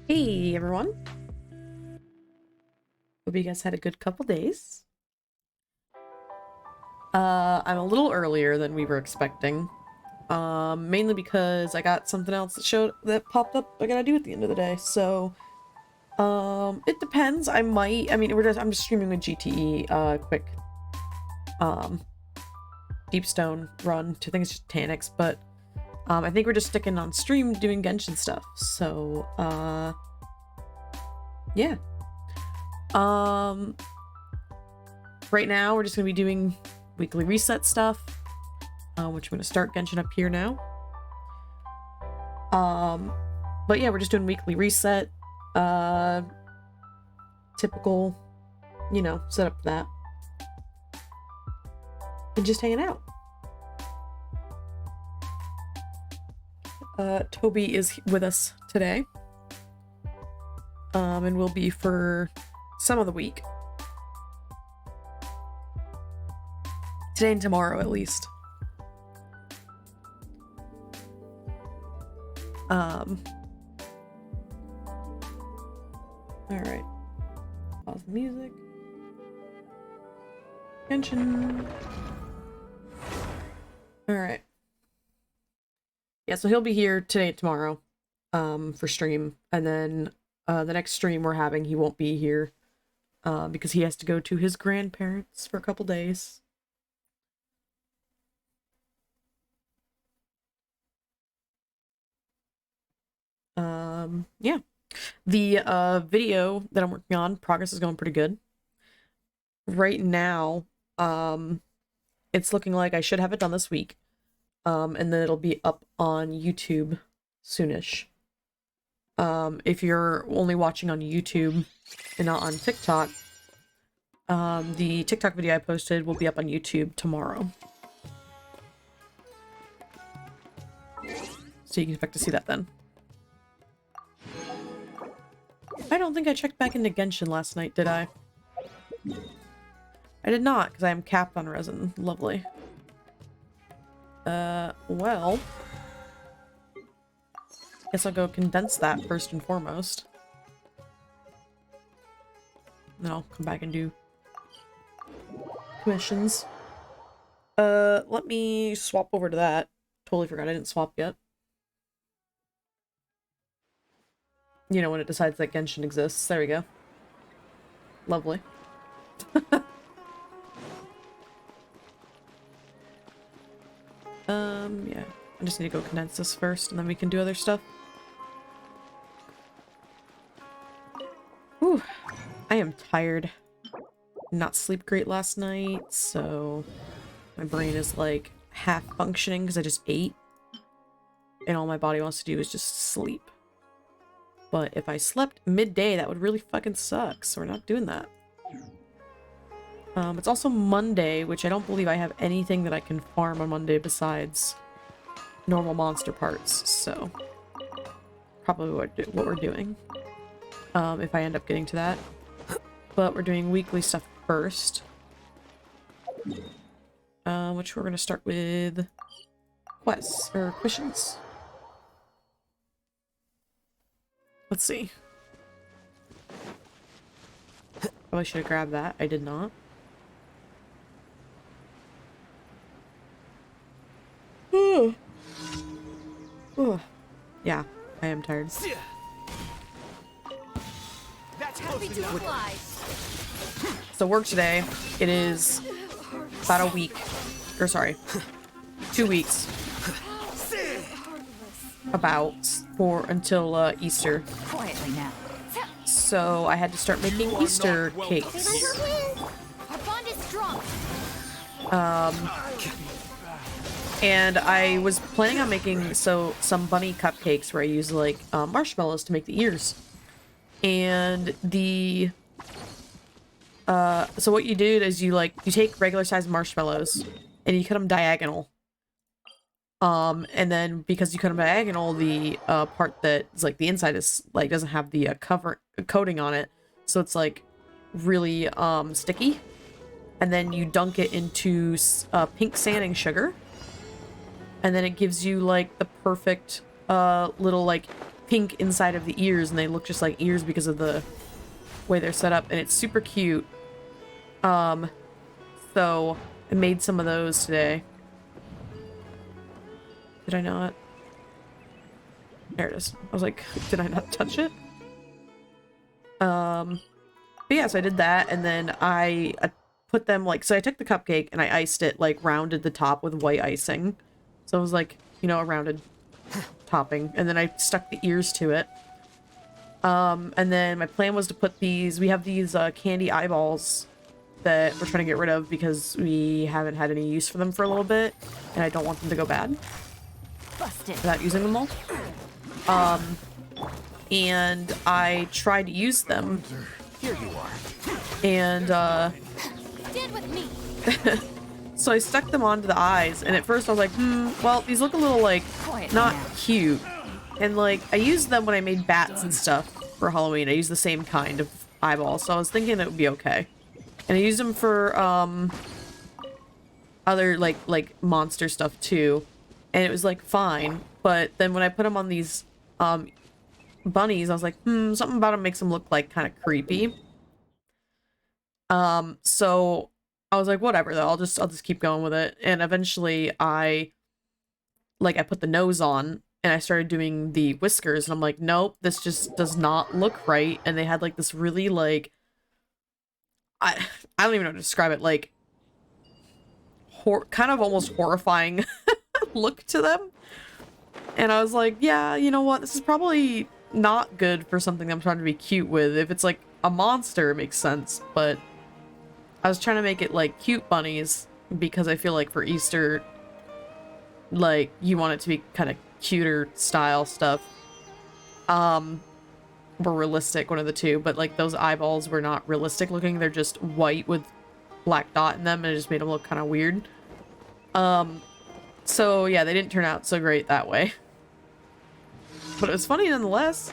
Hey everyone. Hope you guys had a good couple days. I'm a little earlier than we were expecting. Mainly because I got something else that popped up I gotta do at the end of the day. So, it depends. I'm just streaming with GTE, quick, um, Deep Stone run. I think it's just Tanix, but, I think we're just sticking on stream doing Genshin stuff. So, yeah. Um, right now we're just gonna be doing weekly reset stuff, which I'm gonna start Genshin up here now. But yeah, we're just doing weekly reset, typical, setup for that, and just hanging out. Toby is with us today, and will be for some of the week. Today and tomorrow, at least. Alright. Pause the music. Genshin. Alright. Yeah, so he'll be here today and tomorrow, for stream. And then, the next stream we're having, he won't be here, because he has to go to his grandparents for a couple days. Yeah. The video that I'm working on, progress is going pretty good. Right now, it's looking like I should have it done this week. And then it'll be up on YouTube soonish. If you're only watching on YouTube and not on TikTok, the TikTok video I posted will be up on YouTube tomorrow. So you can expect to see that then. I don't think I checked back into Genshin last night, did I? I did not, because I am capped on resin. Lovely. Well... guess I'll go condense that first and foremost. And then I'll come back and do commissions. Let me swap over to that. Totally forgot I didn't swap yet. You know, when it decides that Genshin exists. There we go. Lovely. Yeah. I just need to go condense this first, and then we can do other stuff. Whew. I am tired. Not sleep great last night, so my brain is like half functioning because I just ate. And all my body wants to do is just sleep. But if I slept midday, that would really fucking suck, so we're not doing that. It's also Monday, which I don't believe I have anything that I can farm on Monday besides normal monster parts, so probably what we're doing, if I end up getting to that. But we're doing weekly stuff first, which we're going to start with quests, or questions. Let's see. Probably should have grabbed that. I did not. Oh, yeah, I am tired. So work today, it is about a week, or sorry, 2 weeks, about, until Easter. Quietly now. So I had to start making Easter cakes. And I was planning on making some bunny cupcakes where I use like marshmallows to make the ears. And the so what you do is you take regular sized marshmallows and you cut them diagonal. And then because you cut them diagonal, the part that is like the inside is like doesn't have the coating on it, so it's like really sticky. And then you dunk it into pink sanding sugar. And then it gives you, like, the perfect, little, like, pink inside of the ears, and they look just like ears because of the way they're set up, and it's super cute. So I made some of those today. Did I not? There it is. I was like, did I not touch it? But yeah, so I did that, and then I put them, like, so I took the cupcake and I iced it, like, rounded the top with white icing. So it was like, you know, a rounded topping, and then I stuck the ears to it. And then my plan was to put these, we have these candy eyeballs that we're trying to get rid of because we haven't had any use for them for a little bit, and I don't want them to go bad without using them all. And I tried to use them. Here you are. And Stand with me. so I stuck them onto the eyes, and at first I was like, well, these look a little, like, not cute. And, like, I used them when I made bats and stuff for Halloween. I used the same kind of eyeball, so I was thinking it would be okay. And I used them for, other, like monster stuff, too. And it was, like, fine. But then when I put them on these, bunnies, I was like, something about them makes them look, like, kind of creepy. So I was like, whatever, though. I'll just keep going with it. And eventually I put the nose on, and I started doing the whiskers, and I'm like, nope, this just does not look right. And they had, like, this really, like, I don't even know how to describe it, like, kind of almost horrifying look to them. And I was like, yeah, you know what? This is probably not good for something I'm trying to be cute with. If it's, like, a monster, it makes sense. But I was trying to make it, like, cute bunnies, because I feel like for Easter, like, you want it to be kind of cuter style stuff. Or realistic, one of the two. But, like, those eyeballs were not realistic looking. They're just white with black dot in them, and it just made them look kind of weird. So, yeah, they didn't turn out so great that way. But it was funny nonetheless.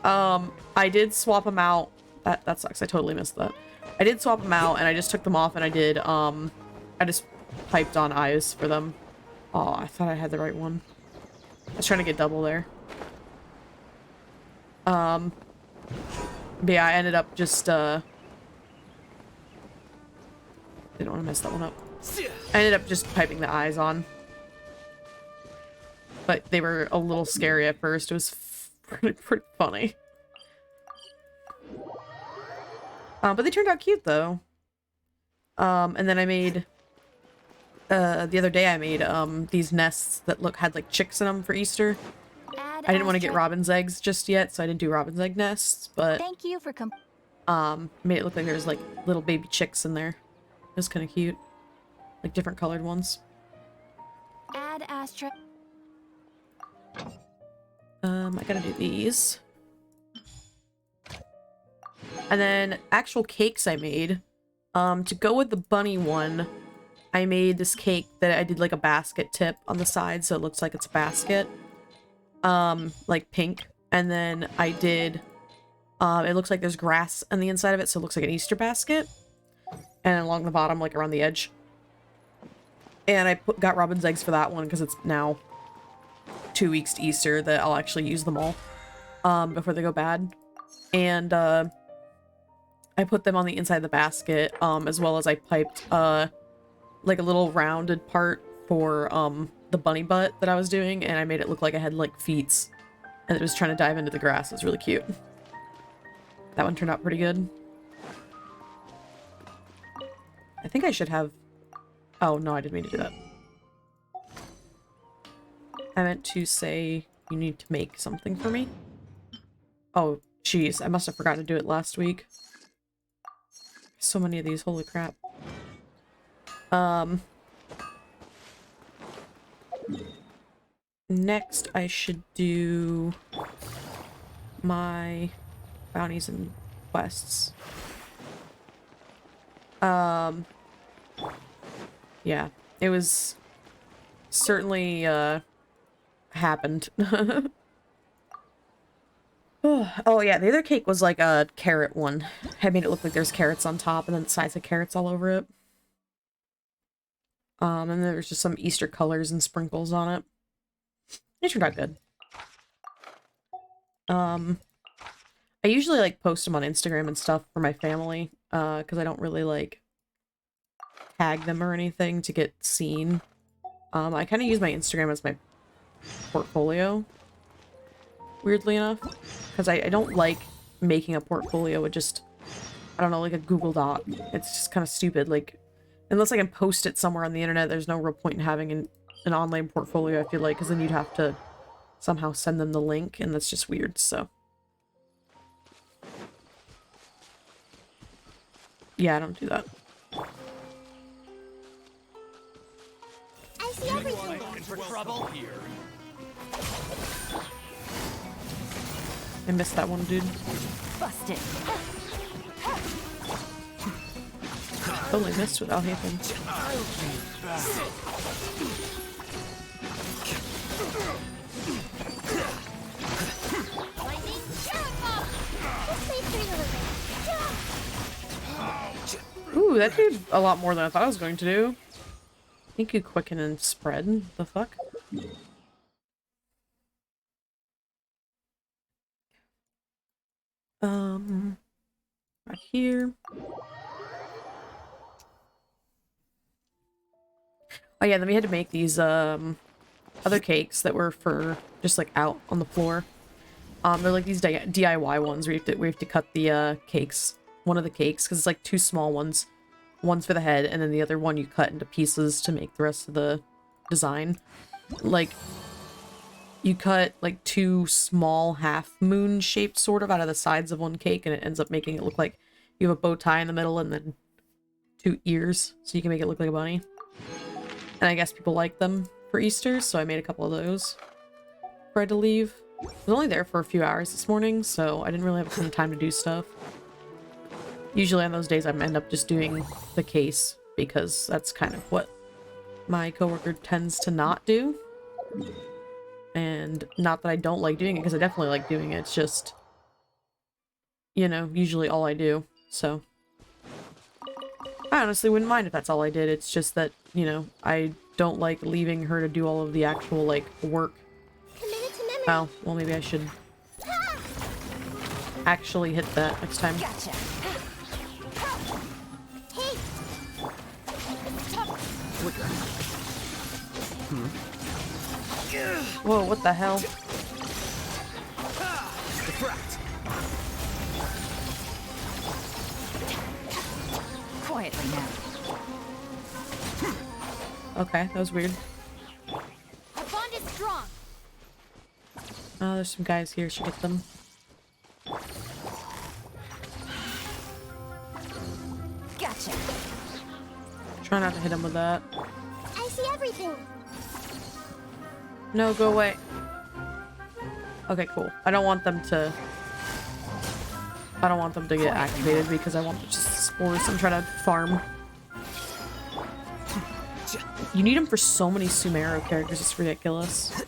I did swap them out. That sucks. I totally missed that. I did swap them out, and I just took them off, and I did, I just piped on eyes for them. Oh, I thought I had the right one. I was trying to get double there. But yeah, I ended up just, didn't want to mess that one up. I ended up just piping the eyes on. But they were a little scary at first. It was pretty funny. But they turned out cute, though. And then I made... the other day I made, these nests that had, like, chicks in them for Easter. I didn't want to get robin's eggs just yet, so I didn't do robin's egg nests, but... Thank you for made it look like there was, like, little baby chicks in there. It was kind of cute. Like, different colored ones. Add astra. I gotta do these. And then actual cakes I made. To go with the bunny one, I made this cake that I did like a basket tip on the side, so it looks like it's a basket. Like pink. And then I did, it looks like there's grass on the inside of it, so it looks like an Easter basket. And along the bottom, like around the edge. And I got robin's eggs for that one because it's now 2 weeks to Easter that I'll actually use them all before they go bad. And I put them on the inside of the basket, as well as I piped like a little rounded part for the bunny butt that I was doing, and I made it look like I had like feet and it was trying to dive into the grass. It was really cute. That one turned out pretty good. I think I should have... Oh, no, I didn't mean to do that. I meant to say you need to make something for me. Oh, jeez. I must have forgotten to do it last week. So many of these. Holy crap. Next, I should do my bounties and quests. Yeah, it was certainly, happened. Oh yeah, the other cake was like a carrot one. I made it look like there's carrots on top and then the sides of carrots all over it. And then there's just some Easter colors and sprinkles on it. It turned out good. I usually like post them on Instagram and stuff for my family, because I don't really like tag them or anything to get seen. I kind of use my Instagram as my portfolio, weirdly enough, because I don't like making a portfolio with just, I don't know, like a Google Doc. It's just kind of stupid. Like, unless I can post it somewhere on the internet, there's no real point in having an online portfolio, I feel like, because then you'd have to somehow send them the link, and that's just weird, so. Yeah, I don't do that. I see everything. Looking for trouble here. I missed that one, dude. Busted. Totally missed without Haven. Lightning, terrible. This may free a little. Ooh, that did a lot more than I thought I was going to do. Thank you, Quicken and Spread. The fuck? Right here. Oh yeah, then we had to make these, other cakes that were for just, like, out on the floor. They're like these DIY ones where we have to cut the, cakes. One of the cakes, because it's like two small ones. One's for the head, and then the other one you cut into pieces to make the rest of the design. Like, you cut, like, two small half-moon shaped, sort of, out of the sides of one cake, and it ends up making it look like you have a bow tie in the middle and then two ears, so you can make it look like a bunny. And I guess people like them for Easter, so I made a couple of those before I had to leave. I was only there for a few hours this morning, so I didn't really have a ton of time to do stuff. Usually on those days I end up just doing the case, because that's kind of what my coworker tends to not do. And not that I don't like doing it, because I definitely like doing it. It's just, you know, usually all I do. So I honestly wouldn't mind if that's all I did. It's just that, you know, I don't like leaving her to do all of the actual, like, work. Committed to memory. Oh, well, maybe I should actually hit that next time. Gotcha. Hey. It's tough. Whoa, what the hell? Quietly now. Okay, that was weird. Our bond is strong. Oh, there's some guys here. Should get them. Gotcha. Try not to hit him with that. I see everything. No, go away. Okay, cool. I don't want them to get activated because I want just spores. I'm trying to farm. You need them for so many Sumeru characters. It's ridiculous.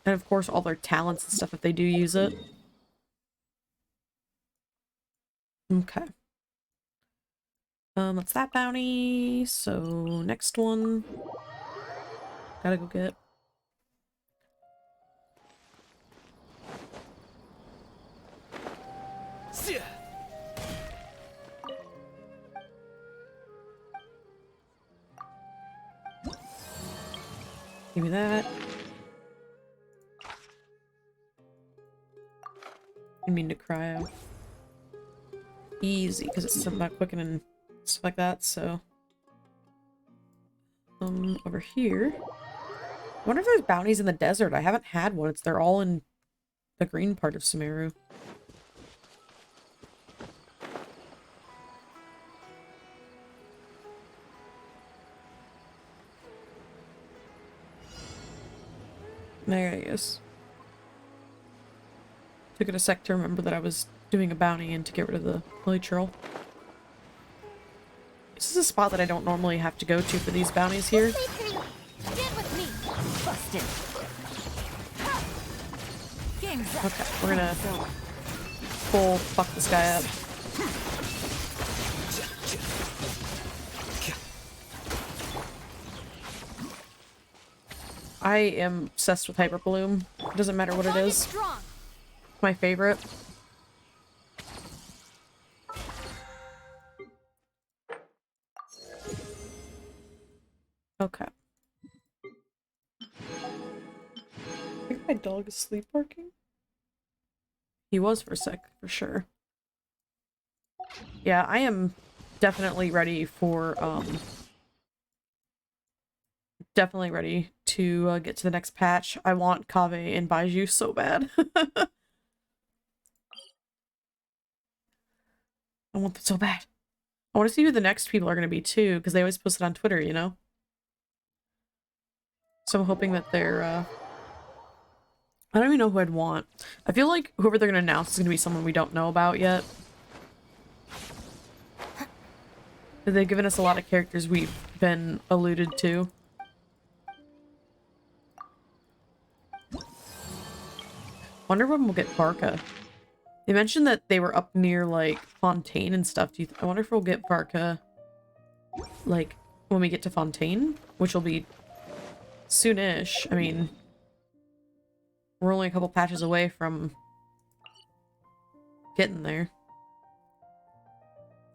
And of course, all their talents and stuff if they do use it. Okay. That's that bounty. So, next one. Gotta go get. Give me that. I mean to cryo. Easy, because it's something about quickening and stuff like that, so. Over here. I wonder if there's bounties in the desert. I haven't had one. They're all in the green part of Sumeru. There it is. Took it a sec to remember that I was doing a bounty and to get rid of the Literal. This is a spot that I don't normally have to go to for these bounties here. Stand with me. Busted. Game's up. Okay, we're gonna full fuck this guy up. I am obsessed with Hyper Bloom. It doesn't matter what it is. Strong. My favorite. Okay. I think my dog is sleepwalking. He was for a sec, for sure. Yeah, I am definitely ready for, definitely ready to get to the next patch. I want Kaveh and Baiju so bad. I want that so bad. I want to see who the next people are going to be too, because they always post it on Twitter, you know? So I'm hoping that they're, I don't even know who I'd want. I feel like whoever they're going to announce is going to be someone we don't know about yet. They've given us a lot of characters we've been alluded to. Wonder when we'll get Barca. They mentioned that they were up near, like, Fontaine and stuff. I wonder if we'll get Barca, like, when we get to Fontaine? Which will be soonish. I mean, we're only a couple patches away from getting there.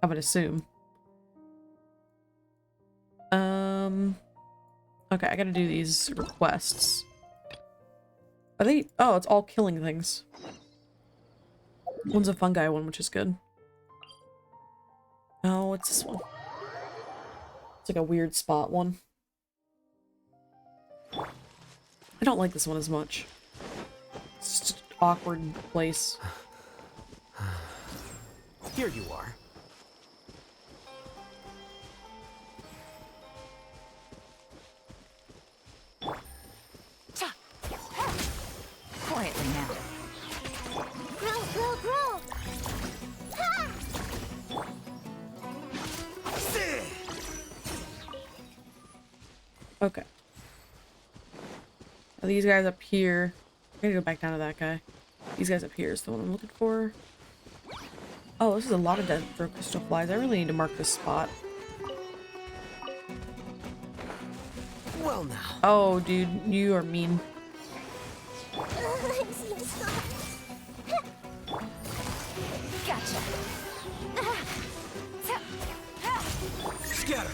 I would assume. Okay, I gotta do these requests. Are they? Oh, it's all killing things. One's a fungi one, which is good. Oh, what's this one? It's like a weird spot one. I don't like this one as much. It's just an awkward place. Here you are. Quietly now. Grow, grow, grow. Ha! Okay. Are these guys up here? I gotta go back down to that guy. These guys up here is the one I'm looking for. Oh, this is a lot of dead crystal flies. I really need to mark this spot. Well now. Oh, dude, you are mean. I'm seeing stars. Gotcha. Scatter.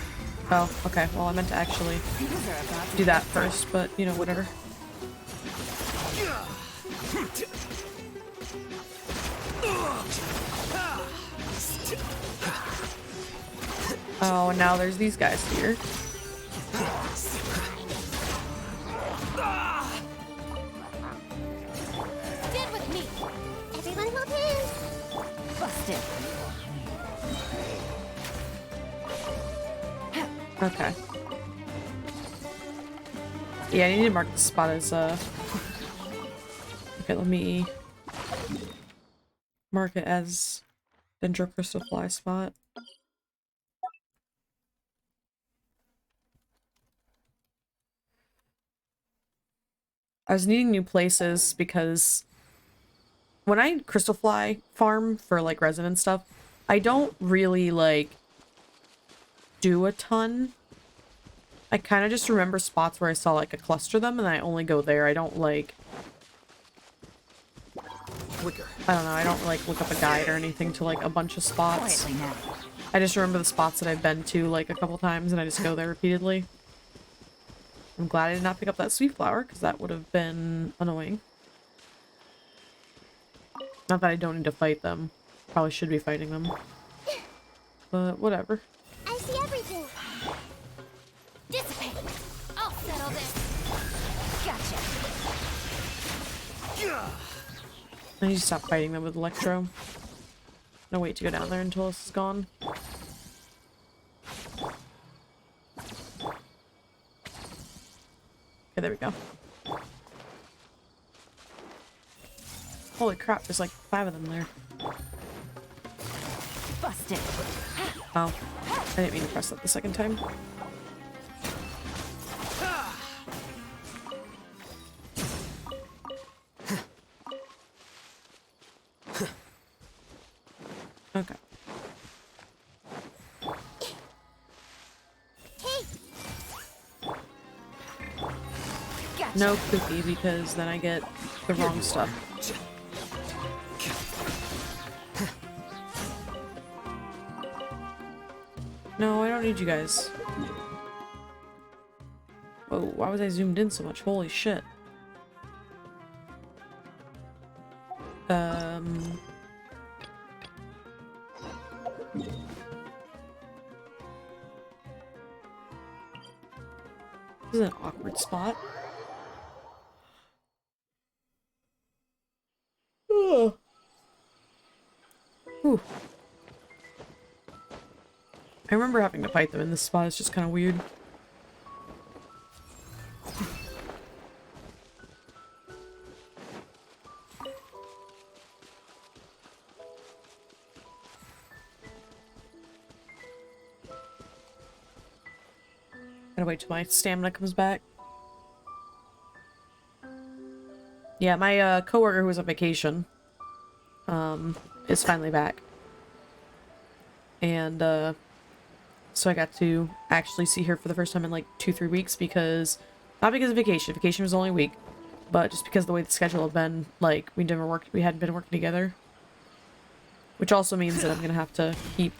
Oh, okay. Well, I meant to actually These are about to do that first, but, you know, whatever. Oh, and now there's these guys here. stand with me. Everyone hold hands. Busted. Okay. Yeah, I need to mark the spot as, okay, let me mark it as Dendro Crystal Fly spot. I was needing new places because when I Crystal Fly farm for, like, resin and stuff, I don't really, like, do a ton. I kind of just remember spots where I saw, like, a cluster of them, and I only go there. I don't, like... Quicker. I don't know, I don't, like, look up a guide or anything to, like, a bunch of spots. Quietly now. I just remember the spots that I've been to, like, a couple times, and I just go there repeatedly. I'm glad I did not pick up that sweet flower, because that would have been annoying. Not that I don't need to fight them. Probably should be fighting them. But whatever. I see everything. Dissipate. I'll settle this. Gotcha. I need to stop fighting them with Electro. No, wait to go down there until this is gone. Okay, there we go. Holy crap, there's like 5 of them there. Busted. Oh, I didn't mean to press that the second time. Okay. Hey. Gotcha. No cookie, because then I get the wrong stuff. No, I don't need you guys. Whoa, why was I zoomed in so much? Holy shit. This is an awkward spot. Ugh. Whew. I remember having to fight them in this spot. It's just kind of weird. Gotta wait till my stamina comes back. Yeah, my coworker who was on vacation is finally back. And so I got to actually see her for the first time in like 2-3 weeks, because not because of vacation. Vacation was only a week, but just because of the way the schedule had been, like we hadn't been working together. Which also means that I'm gonna have to keep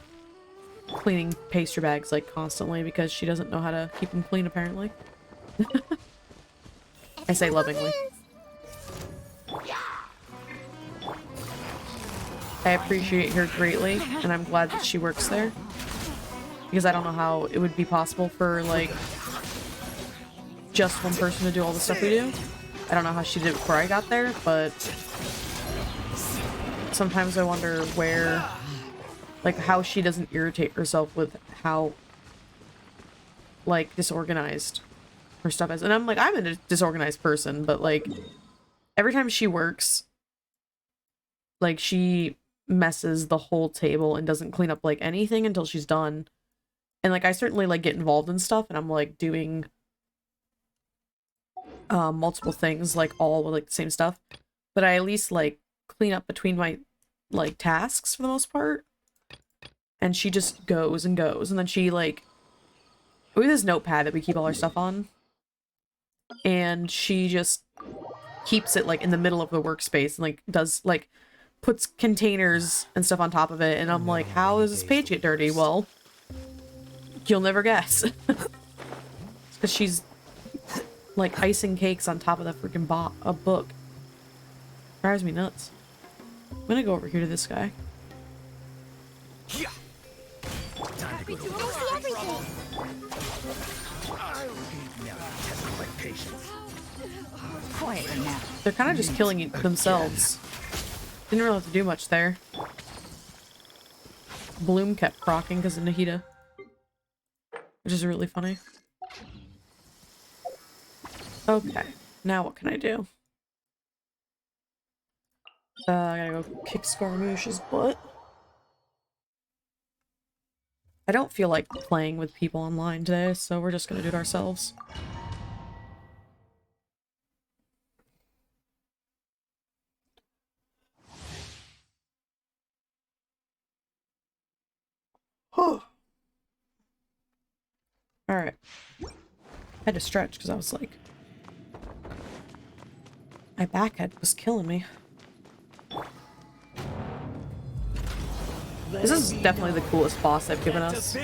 cleaning pastry bags like constantly, because she doesn't know how to keep them clean apparently. I say lovingly. I appreciate her greatly, and I'm glad that she works there, because I don't know how it would be possible for like just one person to do all the stuff we do. I don't know how she did it before I got there, but sometimes I wonder where, like, how she doesn't irritate herself with how, like, disorganized her stuff is. And I'm like, I'm a disorganized person, but, like, every time she works, like, she messes the whole table and doesn't clean up, like, anything until she's done. And, like, I certainly, like, get involved in stuff, and I'm, like, doing multiple things, like, all with, like, the same stuff. But I at least, like, clean up between my, like, tasks for the most part. And she just goes and goes. And then she, like... We have this notepad that we keep all our stuff on. And she just keeps it, like, in the middle of the workspace. And, like, does, like... puts containers and stuff on top of it. And I'm like, how does this page get dirty? Well... you'll never guess. Because she's... like, icing cakes on top of the freaking book. Drives me nuts. I'm gonna go over here to this guy. Time to go to I work. see everything. Quietly now. They're kind of just killing themselves. Didn't really have to do much there. Bloom kept procking because of Nahida. Which is really funny. Okay. Now what can I do? I gotta go kick Scaramouche's butt. I don't feel like playing with people online today, so we're just gonna do it ourselves. Alright. I had to stretch because I was like... my back was killing me. This is definitely the coolest boss they've given us.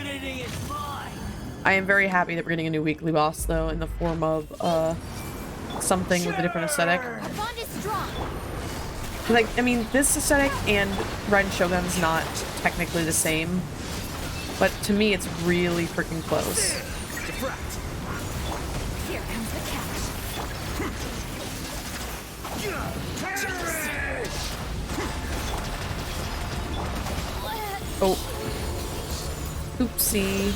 I am very happy that we're getting a new weekly boss, though, in the form of, something with a different aesthetic. Our bond is strong. Like, I mean, this aesthetic and Raiden Shogun's not technically the same, but to me it's really freaking close. Here comes the catch. Oh. Oopsie.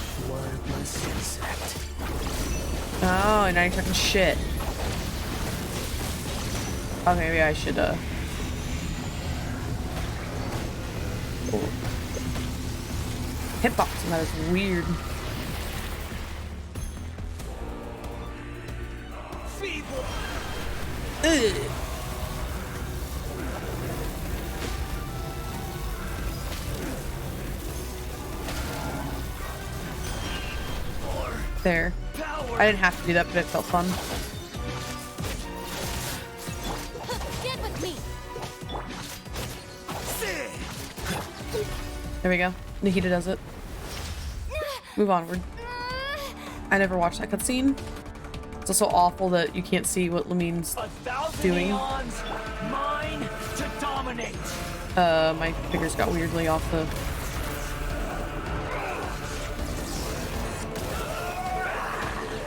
Oh, now you're talking shit. Okay, maybe I should, Oh. Hitboxing, that is weird. Ugh. There. I didn't have to do that, but it felt fun. There we go. Nikita does it. Move onward. I never watched that cutscene. It's also awful that you can't see what Lamine's doing. Mine to dominate. My fingers got weirdly off the...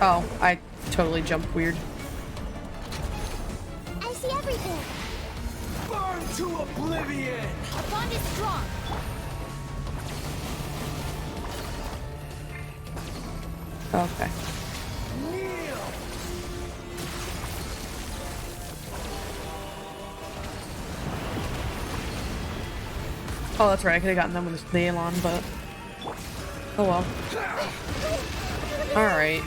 Oh, I totally jumped weird. I see everything. Burn to oblivion. Our bond is strong. Okay. Kneel. Oh, that's right. I could have gotten them with the Elon, but... Oh well. Alright.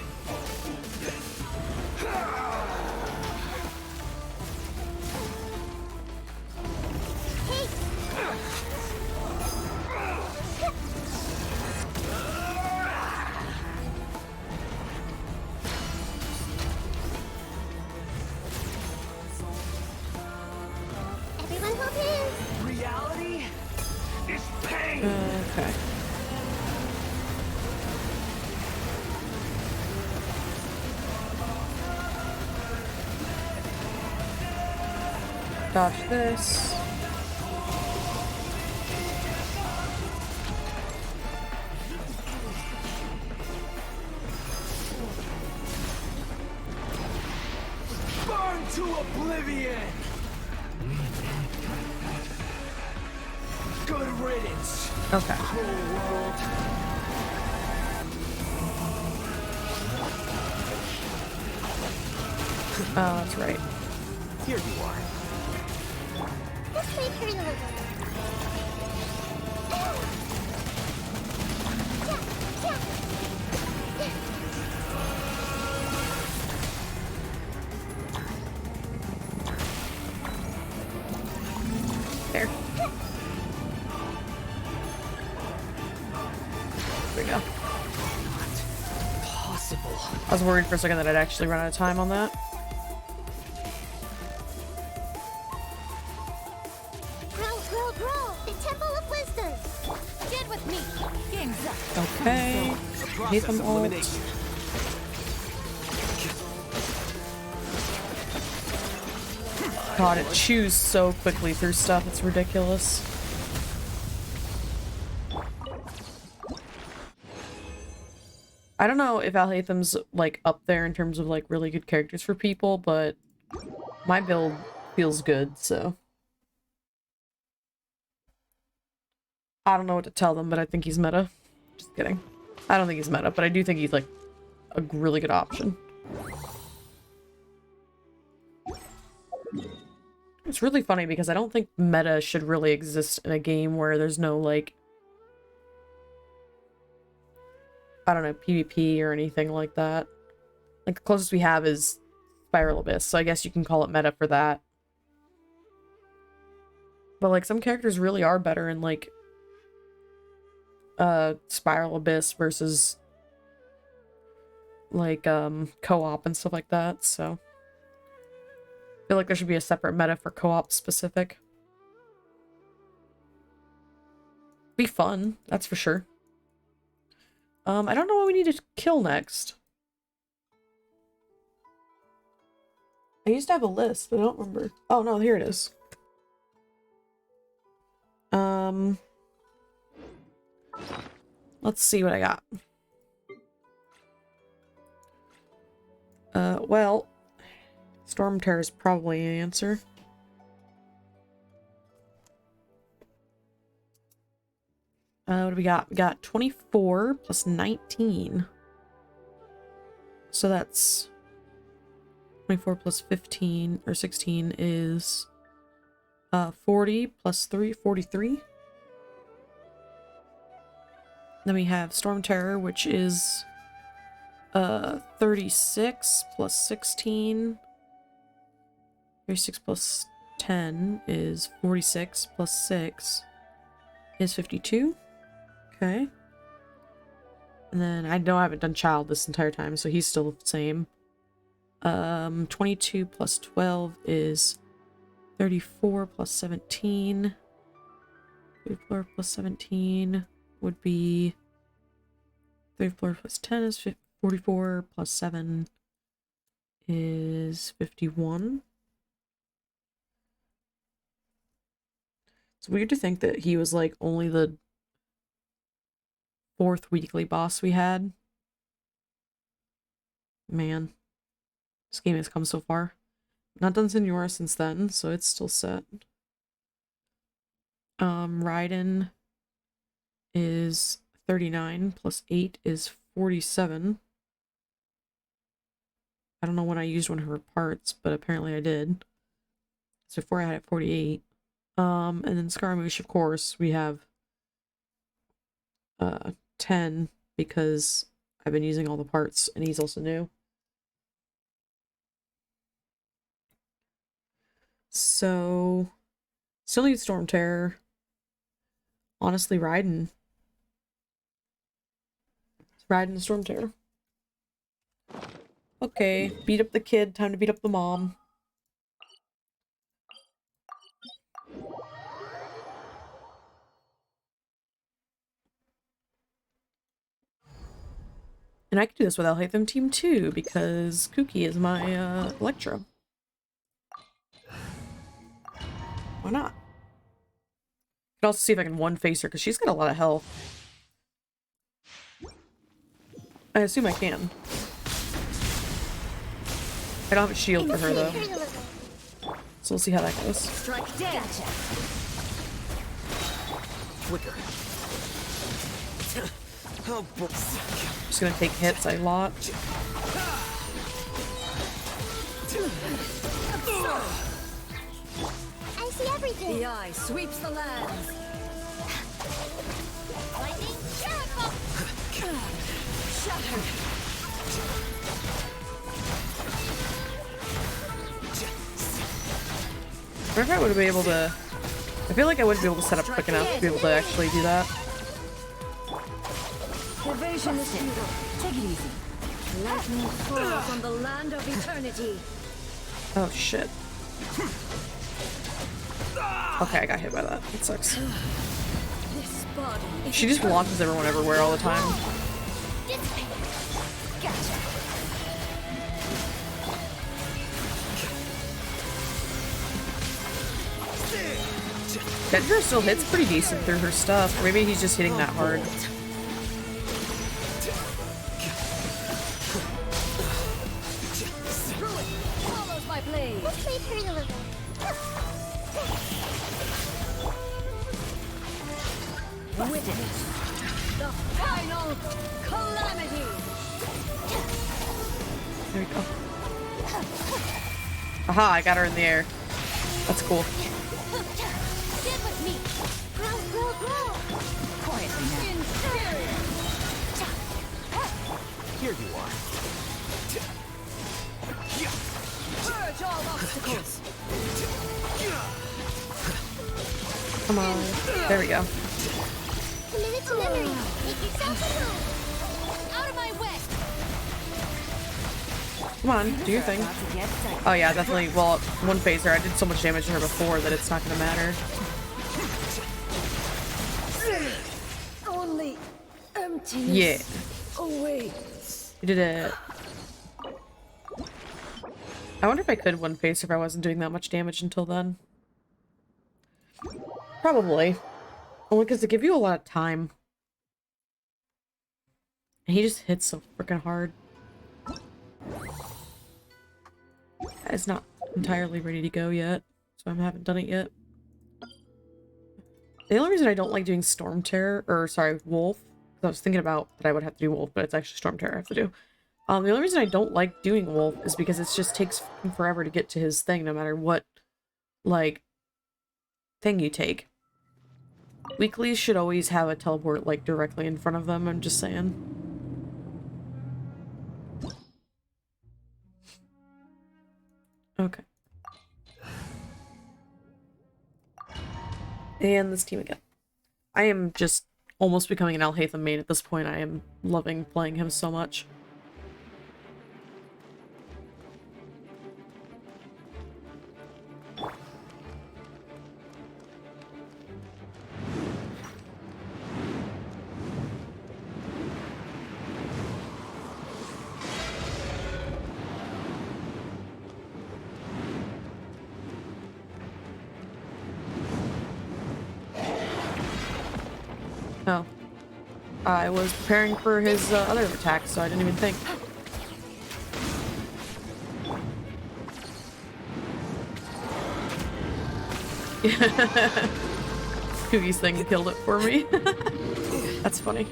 Everyone hold hands. Reality is pain. Okay. Dodge this. Burn to oblivion. Good riddance. Okay. Cruel world. Oh, that's right. Here you are. Let's play turn over. There. There we go. Possible. I was worried for a second that I'd actually run out of time on that. Grow. The Temple of Wisdom. Get with me. Game's up. Okay. The Hit process them of all. elimination. God, it chews so quickly through stuff. It's ridiculous. I don't know if Alhatham's like up there in terms of like really good characters for people, but my build feels good, so I don't know what to tell them, but I think he's meta. Just kidding. I don't think he's meta, but I do think he's like a really good option. It's really funny because I don't think meta should really exist in a game where there's no like, I don't know, PvP or anything like that. Like the closest we have is Spiral Abyss, so I guess you can call it meta for that. But like some characters really are better in like Spiral Abyss versus like co-op and stuff like that, so I feel like there should be a separate meta for co-op specific. Be fun, that's for sure. I don't know what we need to kill next. I used to have a list, but I don't remember. Oh no, here it is. Let's see what I got. Well, Storm Terror is probably an answer. What do we got? We got 24 plus 19. So that's 24 plus 15 or 16 is 40 plus 3, 43. Then we have Storm Terror, which is 36 plus 16. 36 plus 10 is 46 plus 6 is 52. Okay. And then I know I haven't done Child this entire time, so he's still the same. 22 plus 12 is 34 plus 17 3rd floor plus 17 would be 3rd floor plus 10 is 44 plus 7 is 51. It's weird to think that he was like only the 4th weekly boss we had. Man, this game has come so far. Not done Senora since then, so it's still set. Raiden is 39 plus 8 is 47. I don't know when I used one of her parts, but apparently I did. So before I had it 48. And then Scaramouche, of course, we have 10 because I've been using all the parts and he's also new. So still need Storm Terror. Honestly, Raiden. Raiden Storm Terror. Okay, beat up the kid, time to beat up the mom. And I can do this with Alhaitham Team too, because Kuki is my Electro. Why not? I can also see if I can one-face her, because she's got a lot of health. I assume I can. I don't have a shield for her, though. So we'll see how that goes. Strike dead. Quicker. Oh, Just gonna take hits a lot. I see everything. The eye sweeps the lands. Lightning, terrible. Shattered. I wonder if I would be able to... I feel like I wouldn't be able to set up quick enough to be able to actually do that. Evasion is futile. Take it easy. Lightning falls on the land of eternity. Oh, shit. Okay, I got hit by that. It sucks. This body is She just launches everyone everywhere all the time. gotcha. Kendra still hits pretty decent through her stuff. Or maybe he's just hitting that hard. Ruin follows my blade. Let's leave her a little. Witness the final calamity. There we go. Aha, I got her in the air. That's cool. Get with me. Grow, grow, grow. Quietly now. Inferior. here you are. Purge all obstacles. Come on. There we go. Committed to memory. Make yourself at home. Out of my way. Come on, do your thing. Oh yeah, definitely. Well, one phaser. I did so much damage to her before that it's not gonna matter. Only emptiness. Yeah. Awaits. You did it. I wonder if I could one face if I wasn't doing that much damage until then. Probably. Only because they give you a lot of time. And he just hits so freaking hard. It's not entirely ready to go yet, so I haven't done it yet. The only reason I don't like doing Storm Terror, or sorry, Wolf, because I was thinking about that I would have to do Wolf, but it's actually Storm Terror I have to do. The only reason I don't like doing Wolf is because it just takes fucking forever to get to his thing, no matter what, like, thing you take. Weeklies should always have a teleport, like, directly in front of them, I'm just saying. Okay. And this team again. I am just almost becoming an Alhaitham main at this point. I am loving playing him so much. I was preparing for his other attack, so I didn't even think. Coogie's thing killed it for me. That's funny.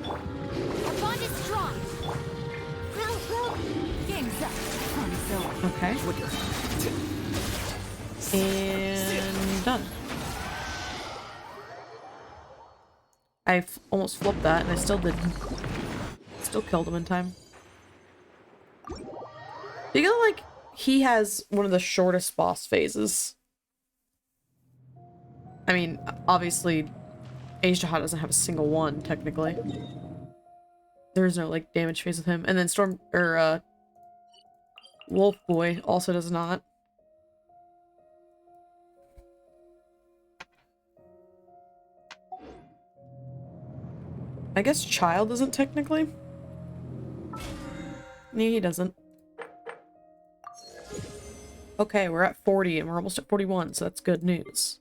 Our bond is strong. Row. Game's up. Fun's over. Okay. Flicker. And done. I almost flipped that, and I still did. Still killed him in time. You know, like, he has one of the shortest boss phases. I mean, obviously, Age Jihad doesn't have a single one, technically. There's no, like, damage phase with him. And then Wolf Boy also does not. I guess Child doesn't technically. Nee, he doesn't. Okay, we're at 40 and we're almost at 41, so that's good news.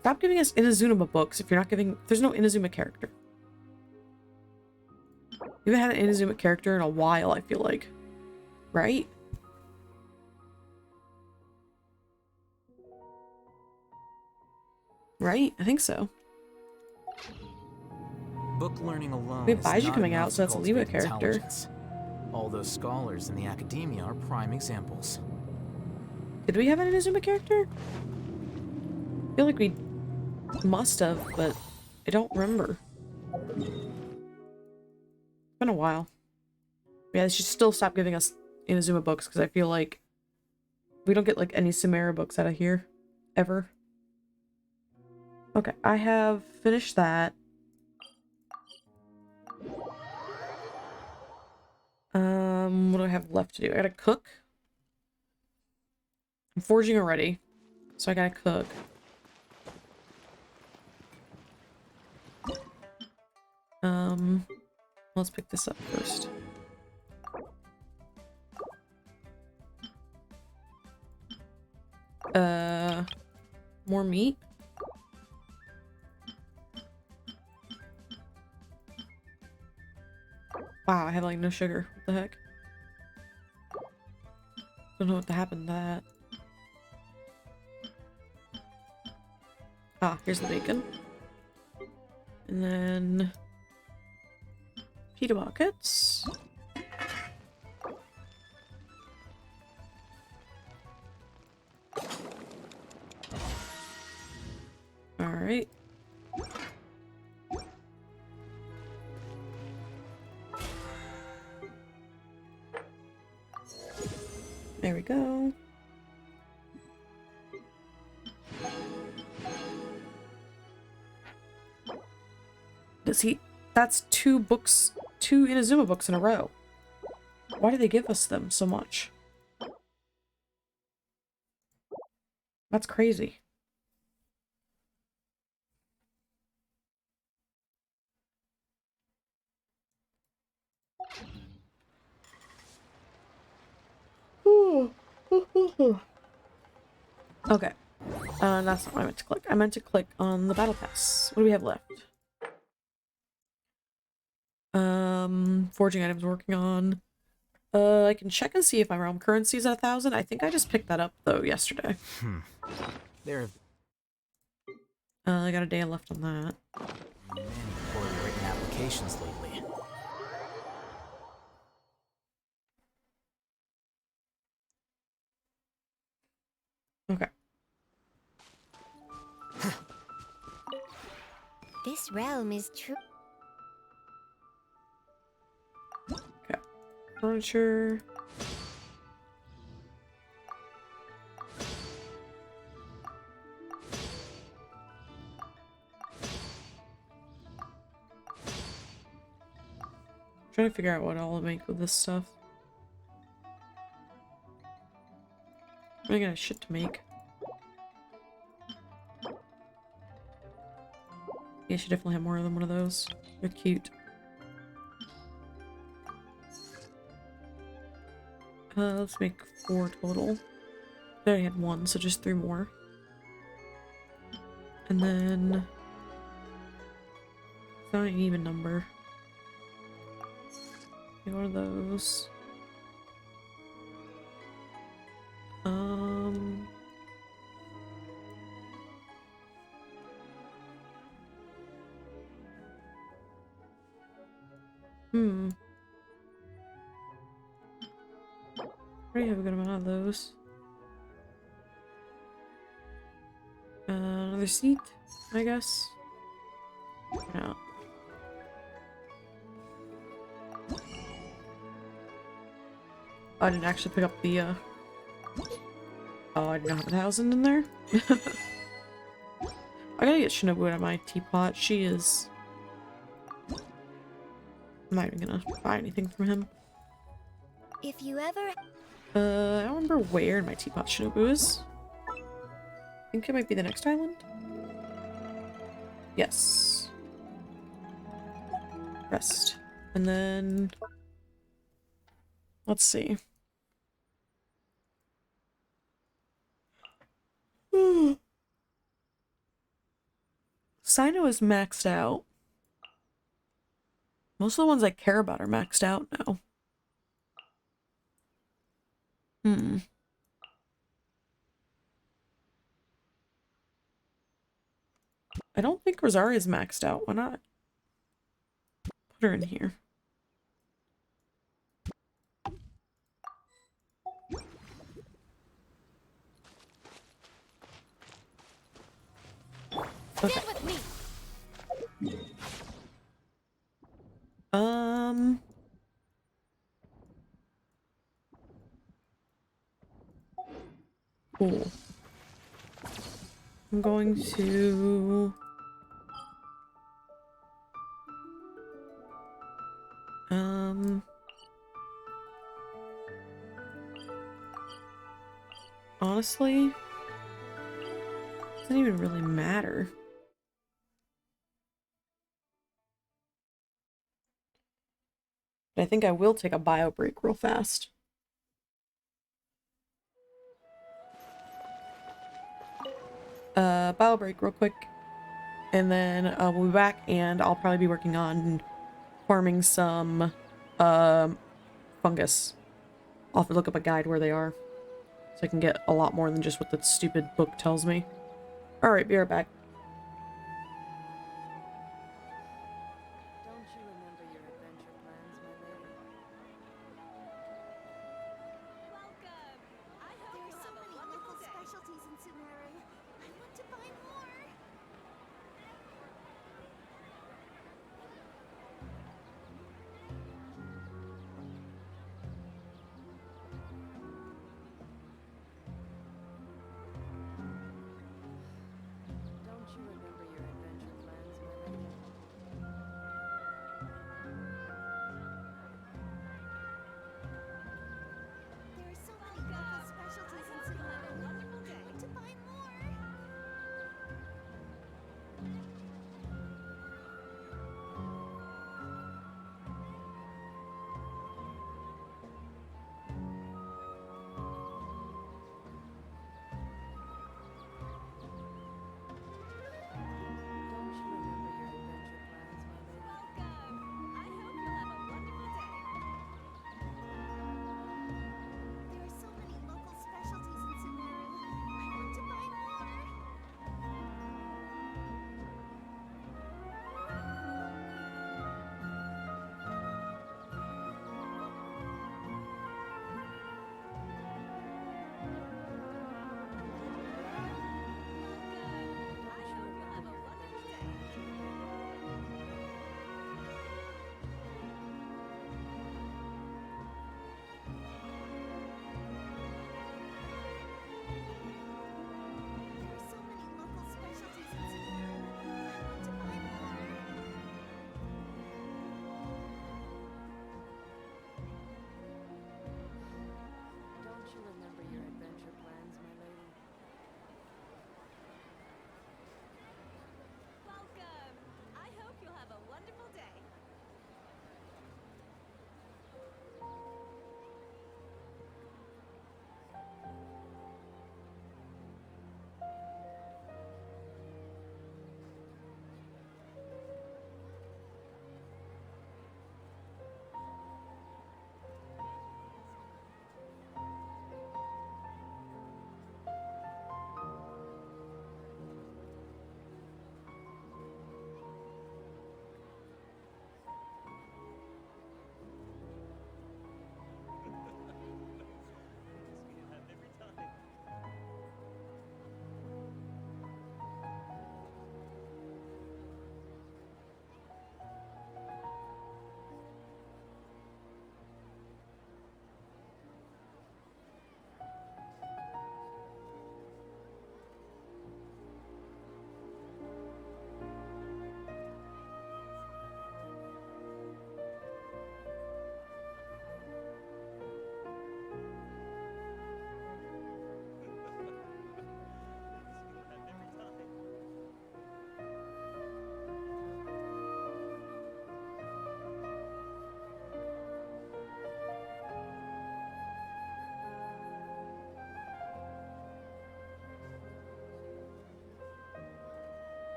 Stop giving us Inazuma books if you're not giving... There's no Inazuma character. We haven't had an Inazuma character in a while, I feel like. Right? Right? I think so. Book learning alone. We have is Baiju not coming enough out, so that's to a Lewa cultivate character. intelligence. All those scholars in the academia are prime examples. Did we have an Inazuma character? I feel like we must have, but I don't remember. It's been a while. Yeah, they should still stop giving us Inazuma books, because I feel like we don't get, like, any Sumeru books out of here. Ever. Okay, I have finished that. What do I have left to do? I gotta cook. I'm forging already, so I gotta cook. Let's pick this up first. More meat? Wow, I have like no sugar. What the heck? Don't know what happened to that. Ah, here's the bacon. And then pita buckets. Alright. There we go. Does he... That's two Inazuma books in a row. Why do they give us them so much? That's crazy. Okay. That's not what I meant to click. I meant to click on the battle pass. What do we have left? Forging items working on. I can check and see if my realm currency is at 1,000. I think I just picked that up though yesterday. There have I got a day left on that. been many poorly written applications lately. Okay. This realm is true. Okay. Furniture. Trying to figure out what I'll make with this stuff. I got shit to make. Yeah, I should definitely have more than one of those. They're cute. Let's make 4 total. I already had 1, so just 3 more. And then it's not an even number. One of those. Already have a good amount of those. Another seat, I guess. Yeah. I didn't actually pick up the, oh, I didn't have 1,000 in there? I gotta get Shinobu out of my teapot. She is... I'm not even gonna buy anything from him. If you ever... I don't remember where in my teapot Shinobu is. I think it might be the next island? Yes. Rest. And then... let's see. Sino is maxed out. Most of the ones I care about are maxed out now. I don't think Rosaria's maxed out. Why not? Put her in here. Okay. Stand with me. Cool. I'm going to... honestly, doesn't even really matter. But I think I will take a bio break real fast. Bio break real quick. And then we'll be back and I'll probably be working on farming some fungus. I'll have to look up a guide where they are. So I can get a lot more than just what the stupid book tells me. Alright, be right back. Don't you remember your adventure plans, my lady? Welcome. There are so many local specialties in Sumeru. I want to buy more. Don't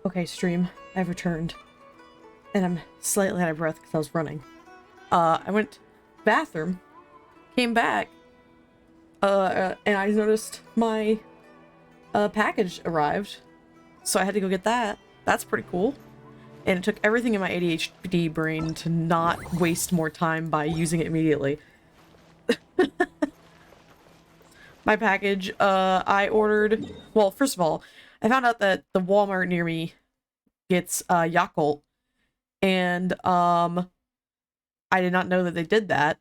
Okay, stream. I've returned. And I'm slightly out of breath because I was running. I went bathroom, came back, and I noticed my package arrived. So I had to go get that. That's pretty cool. And it took everything in my ADHD brain to not waste more time by using it immediately. My package, I ordered... Well, first of all, I found out that the Walmart near me gets Yakult. And, I did not know that they did that.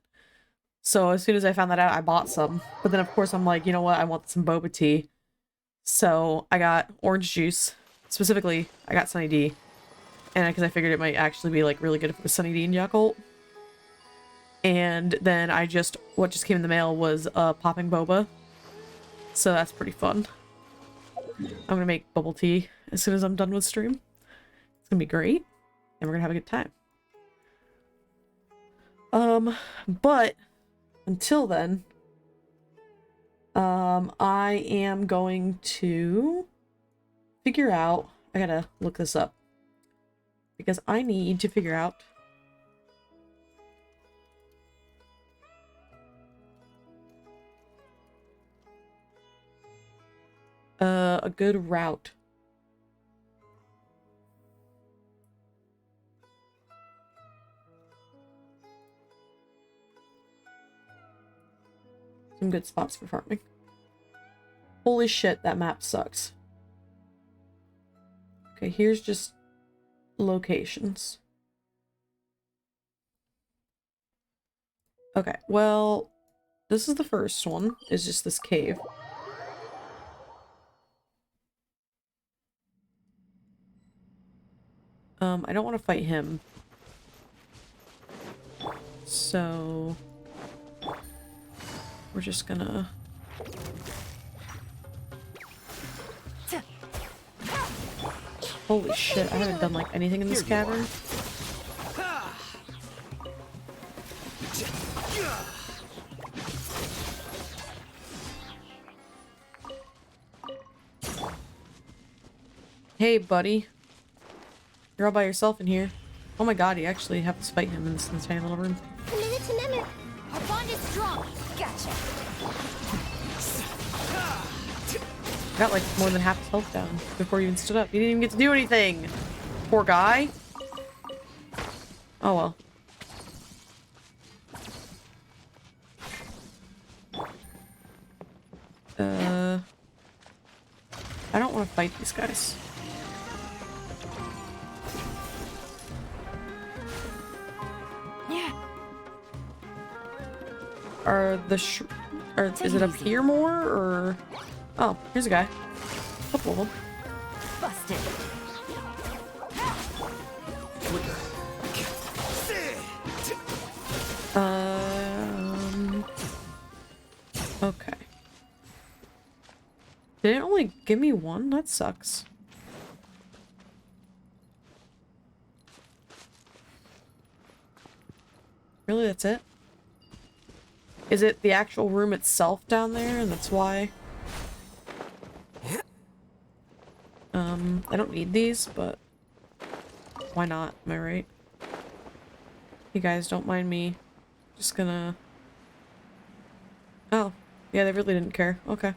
So as soon as I found that out, I bought some. But then, of course, I'm like, you know what? I want some boba tea. So I got orange juice. Specifically, I got Sunny D. And because I figured it might actually be, like, really good if it was Sunny D and Yakult. And then what just came in the mail was popping boba. So that's pretty fun. I'm gonna make bubble tea as soon as I'm done with stream. It's gonna be great. And we're gonna have a good time. But until then, I am going to figure out, I gotta look this up because I need to figure out a good route. Some good spots for farming. Holy shit, that map sucks. Okay, here's just locations. Okay, well, this is the first one, is just this cave. I don't want to fight him. So we're just gonna... Holy shit, I haven't done like anything in this cavern. Hey, buddy. You're all by yourself in here. Oh my god, you actually have to fight him in this tiny little room. Our bond is strong. Gotcha. Got like more than half his health down before you even stood up. You didn't even get to do anything. Poor guy. Oh well. I don't want to fight these guys. Yeah. Is it up here more or? Oh, here's a guy. Couple of them. Busted. Okay. Did it only give me one? That sucks. Really, that's it? Is it the actual room itself down there and that's why? I don't need these, but why not? Am I right? You guys don't mind me. Just gonna... Oh, yeah, they really didn't care. Okay.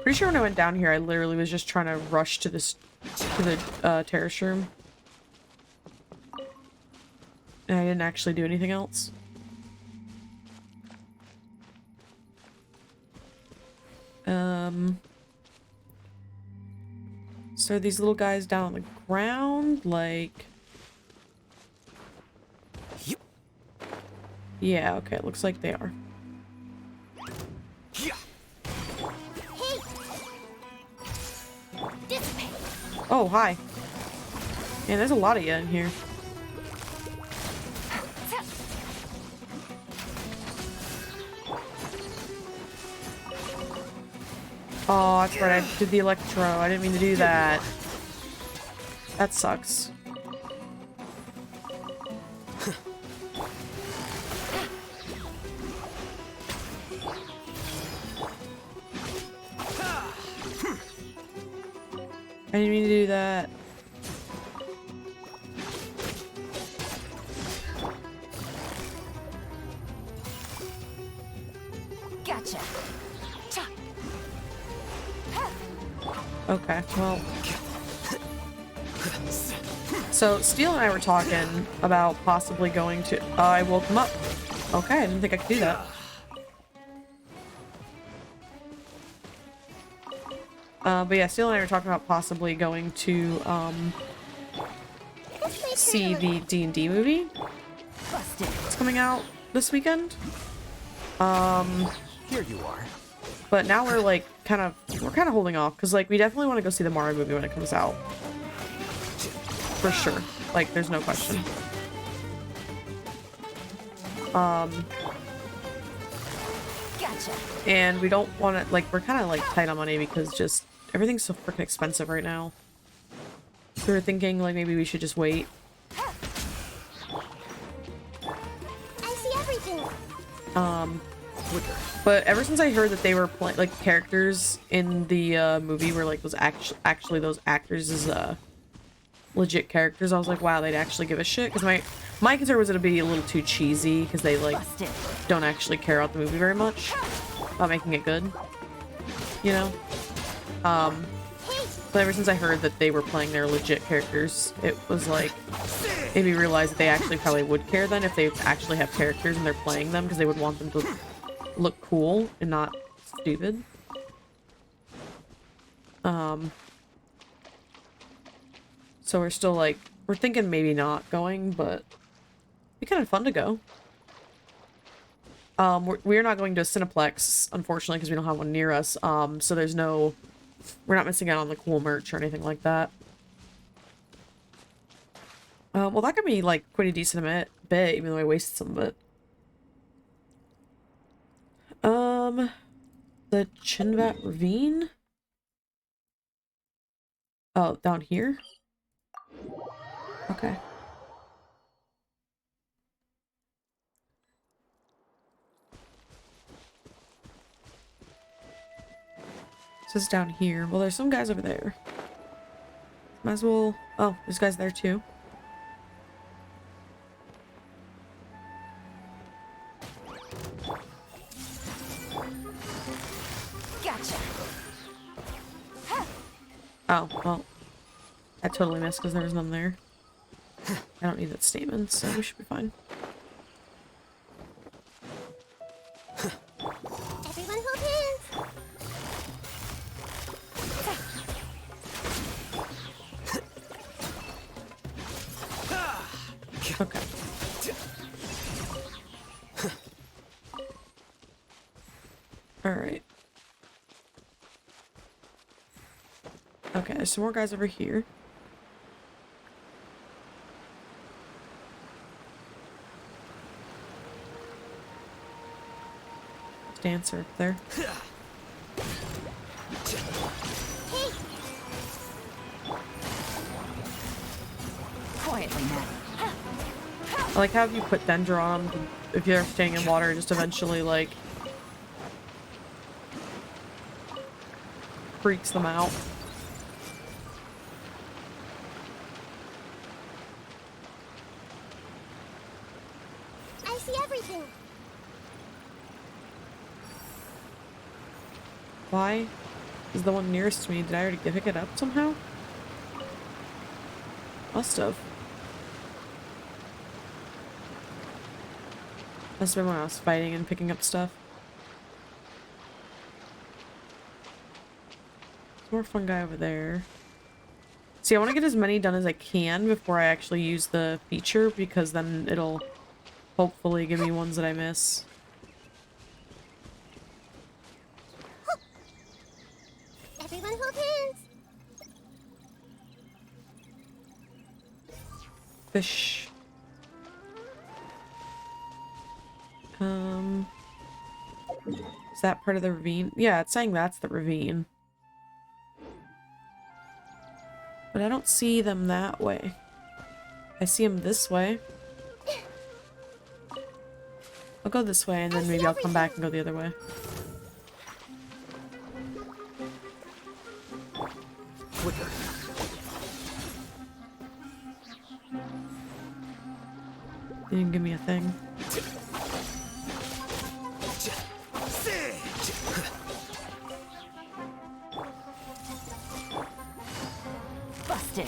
Pretty sure when I went down here, I literally was just trying to rush to the terrace room. And I didn't actually do anything else. So are these little guys down on the ground? Like... Yeah, okay, it looks like they are. Oh, hi. Man, there's a lot of you in here. Oh, that's right, I did the electro. I didn't mean to do that. That sucks. I didn't mean to do that. Gotcha. Okay, well. So, Steele and I were talking about possibly going to... I woke him up. Okay, I didn't think I could do that. But yeah, Steele and I were talking about possibly going to, see the D&D movie. It's coming out this weekend. Here you are. But now we're like we're kind of holding off because like we definitely want to go see the Mario movie when it comes out. For sure. Like there's no question. Gotcha. And we don't want to like we're kind of like tight on money because just everything's so freaking expensive right now. So we're thinking like maybe we should just wait. I see everything. But ever since I heard that they were playing like characters in the movie were like was actually those actors is legit characters, I was like, wow, they'd actually give a shit. Because my concern was it'd be a little too cheesy because they like don't actually care about the movie very much about making it good, you know. But ever since I heard that they were playing their legit characters, it was like made me realize that they actually probably would care then if they actually have characters and they're playing them because they would want them to look cool and not stupid. So we're still like we're thinking maybe not going, but it'd be kind of fun to go. We're not going to a Cineplex, unfortunately, because we don't have one near us. So we're not missing out on the cool merch or anything like that. Well, that could be like quite a decent bit, even though I wasted some of it. The Chinvat Ravine? Oh, down here? Okay. This is down here. Well, there's some guys over there. Might as well... Oh, there's guys there too. Gotcha. Oh, well. I totally missed because there was none there. I don't need that statement, so we should be fine. Everyone hold hands. Okay. Alright. Okay, there's some more guys over here. Dancer up there. Quietly now. I like how if you put Dendron, if you're staying in water, just eventually like freaks them out. I see everything. Why is the one nearest to me? Did I already pick it up somehow? Must have. Must have been when I was fighting and picking up stuff. There's more fun guy over there. See, I want to get as many done as I can before I actually use the feature, because then it'll hopefully give me ones that I miss. Everyone hold hands. Fish. Is that part of the ravine? Yeah, it's saying that's the ravine. But I don't see them that way. I see them this way. I'll go this way and then maybe I'll come back and go the other way. Quicker. They didn't give me a thing. Busted.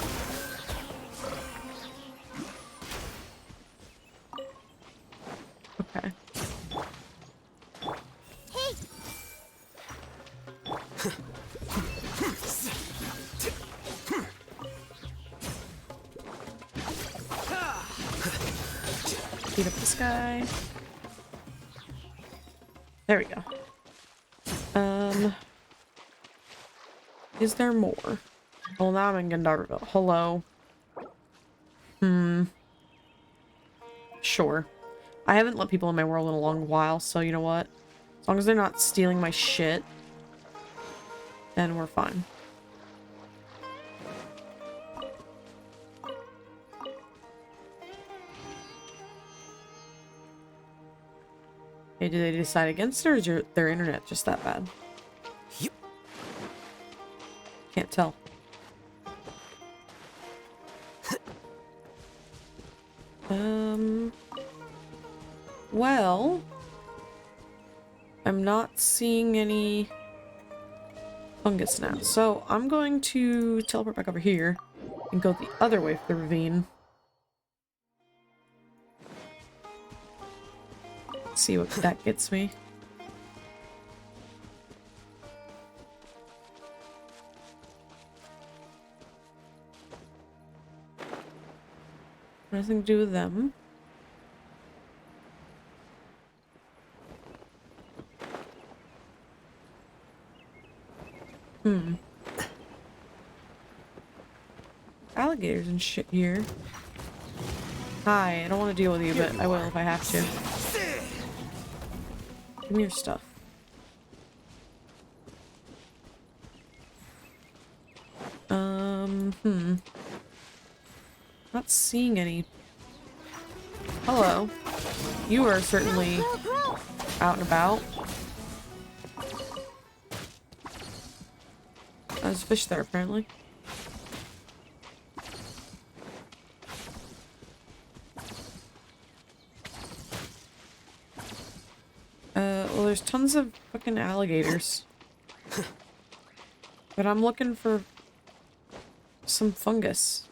Okay. Beat up this guy. There we go. Is there more? Well, now I'm in Gandharville. Hello. Sure. I haven't let people in my world in a long while, so you know what? As long as they're not stealing my shit, then we're fine. Hey, do they decide against it, or is their internet just that bad? Can't tell. Well, I'm not seeing any fungus now, so I'm going to teleport back over here and go the other way for the ravine. See what that gets me. Nothing to do with them. Alligators and shit here. Hi, I don't want to deal with you, but I will if I have to. Give me your stuff. Not seeing any. Hello. You are certainly out and about. There's fish there, apparently. Well, there's tons of fucking alligators. But I'm looking for some fungus.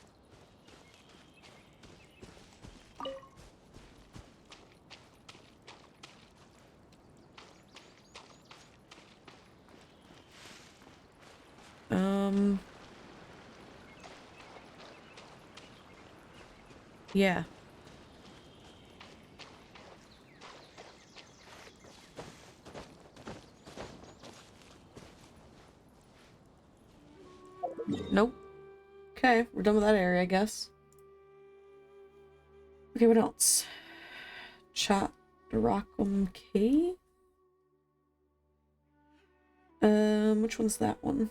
Yeah. Nope. Okay, we're done with that area, I guess. Okay, what else? Chaturacum Cave? Which one's that one?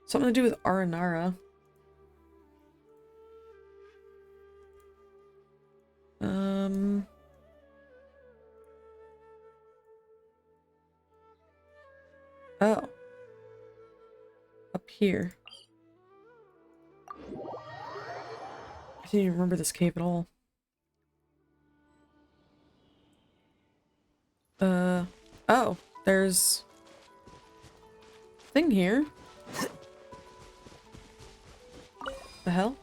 Something to do with Aranara. Oh. Up here. I didn't even remember this cave at all. Oh, there's a thing here. The hell?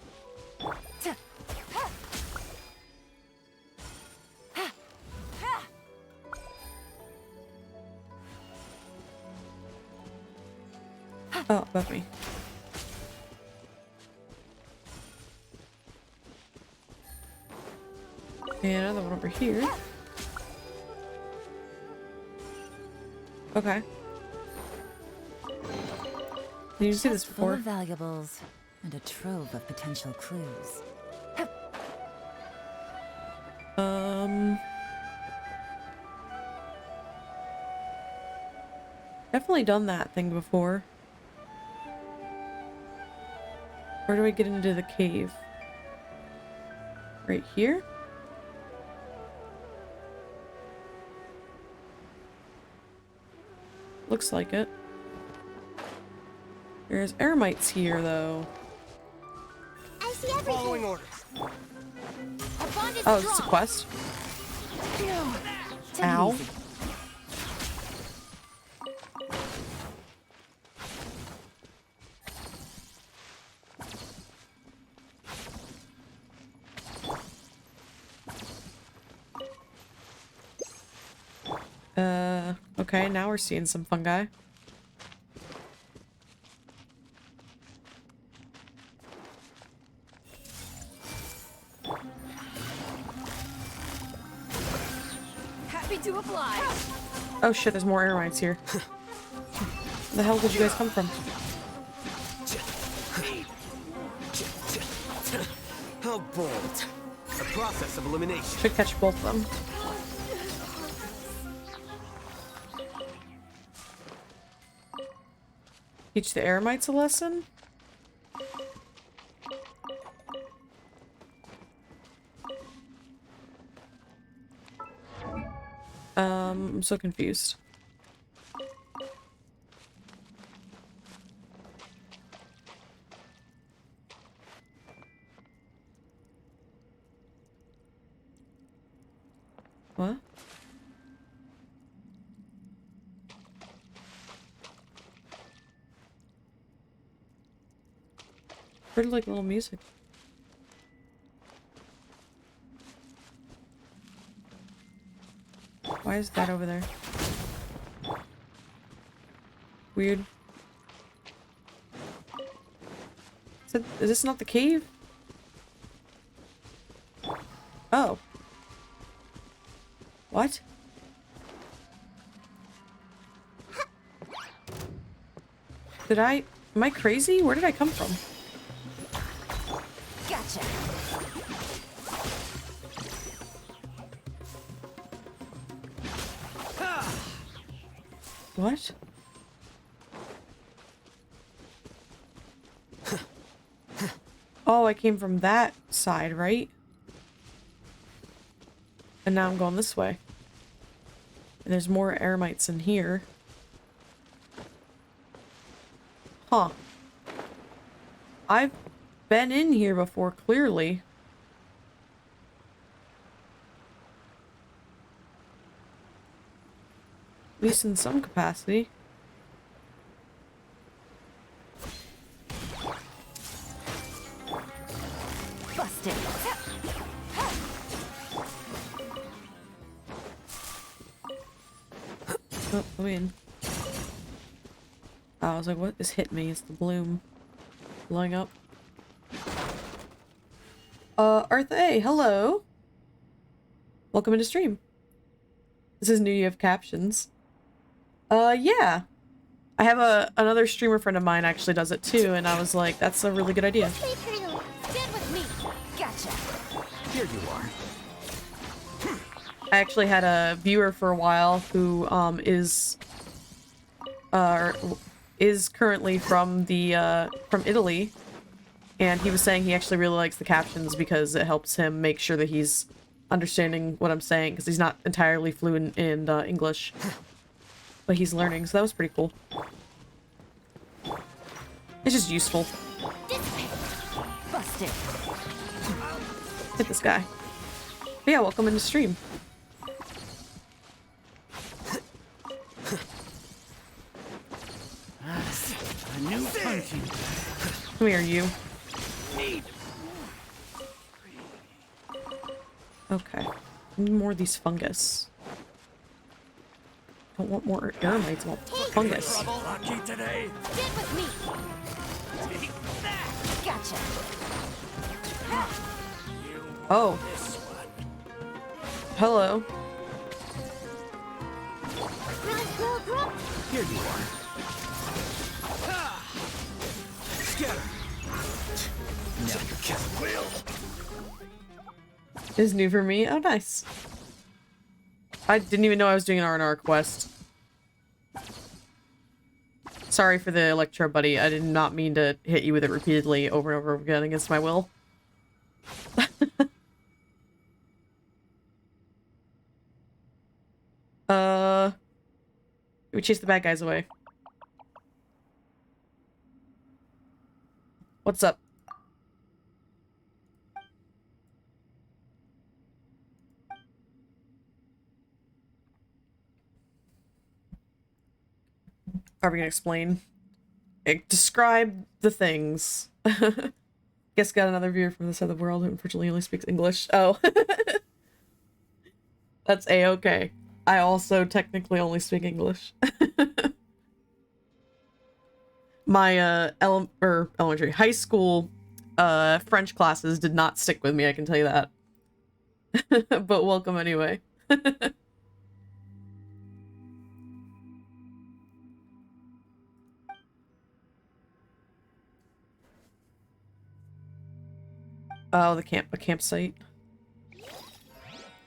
Oh, above me. And another one over here. Okay. Did you see this Chest full before? of valuables and a trove of potential clues. Definitely done that thing before. Where do I get into the cave? Right here? Looks like it. There's eremites here, though. I see everything. Following orders. Our bond is Oh, strong. is this a quest? No. Take it Ow. easy. Okay, now we're seeing some fungi. Happy to apply. Oh shit, there's more eremites here. Where the hell did you guys come from? How bold. A process of elimination. Should catch both of them. Teach the eremites a lesson? I'm so confused. What? Heard like little music. Why is that over there? Weird. Is this not the cave? Oh. What? Am I crazy? Where did I come from? Gotcha. What? Oh, I came from that side, right? And now I'm going this way. And there's more eremites in here. Huh. I've been in here before, clearly. At least in some capacity. Busted. Oh, I'm in. I was like, what? This hit me. It's the bloom blowing up. Artha A, hello. Welcome into stream. This is new, you have captions. Yeah. I have another streamer friend of mine actually does it too, and I was like, that's a really good idea. Stay true. Stand with me. Gotcha. Here you are. I actually had a viewer for a while who is currently from from Italy, and he was saying he actually really likes the captions because it helps him make sure that he's understanding what I'm saying, because he's not entirely fluent in English, but he's learning, so that was pretty cool. It's just useful. Busted. Hit this guy. But yeah, welcome into stream. A new hunting. Come here, you. Okay. Need more of these fungus. Don't want more eremites, I want fungus. Lucky today. Stand with me. Gotcha. Oh. Hello. Here you are. Scatter. Now you kiss will. This is new for me. Oh, nice. I didn't even know I was doing an R&R quest. Sorry for the Electro, buddy. I did not mean to hit you with it repeatedly over and over again against my will. We chase the bad guys away. What's up? Are we gonna explain? Describe the things. Guess got another viewer from this side of the world who unfortunately only speaks English. Oh. That's a-okay. I also technically only speak English. My elementary, high school French classes did not stick with me, I can tell you that. But welcome anyway. Oh, a campsite.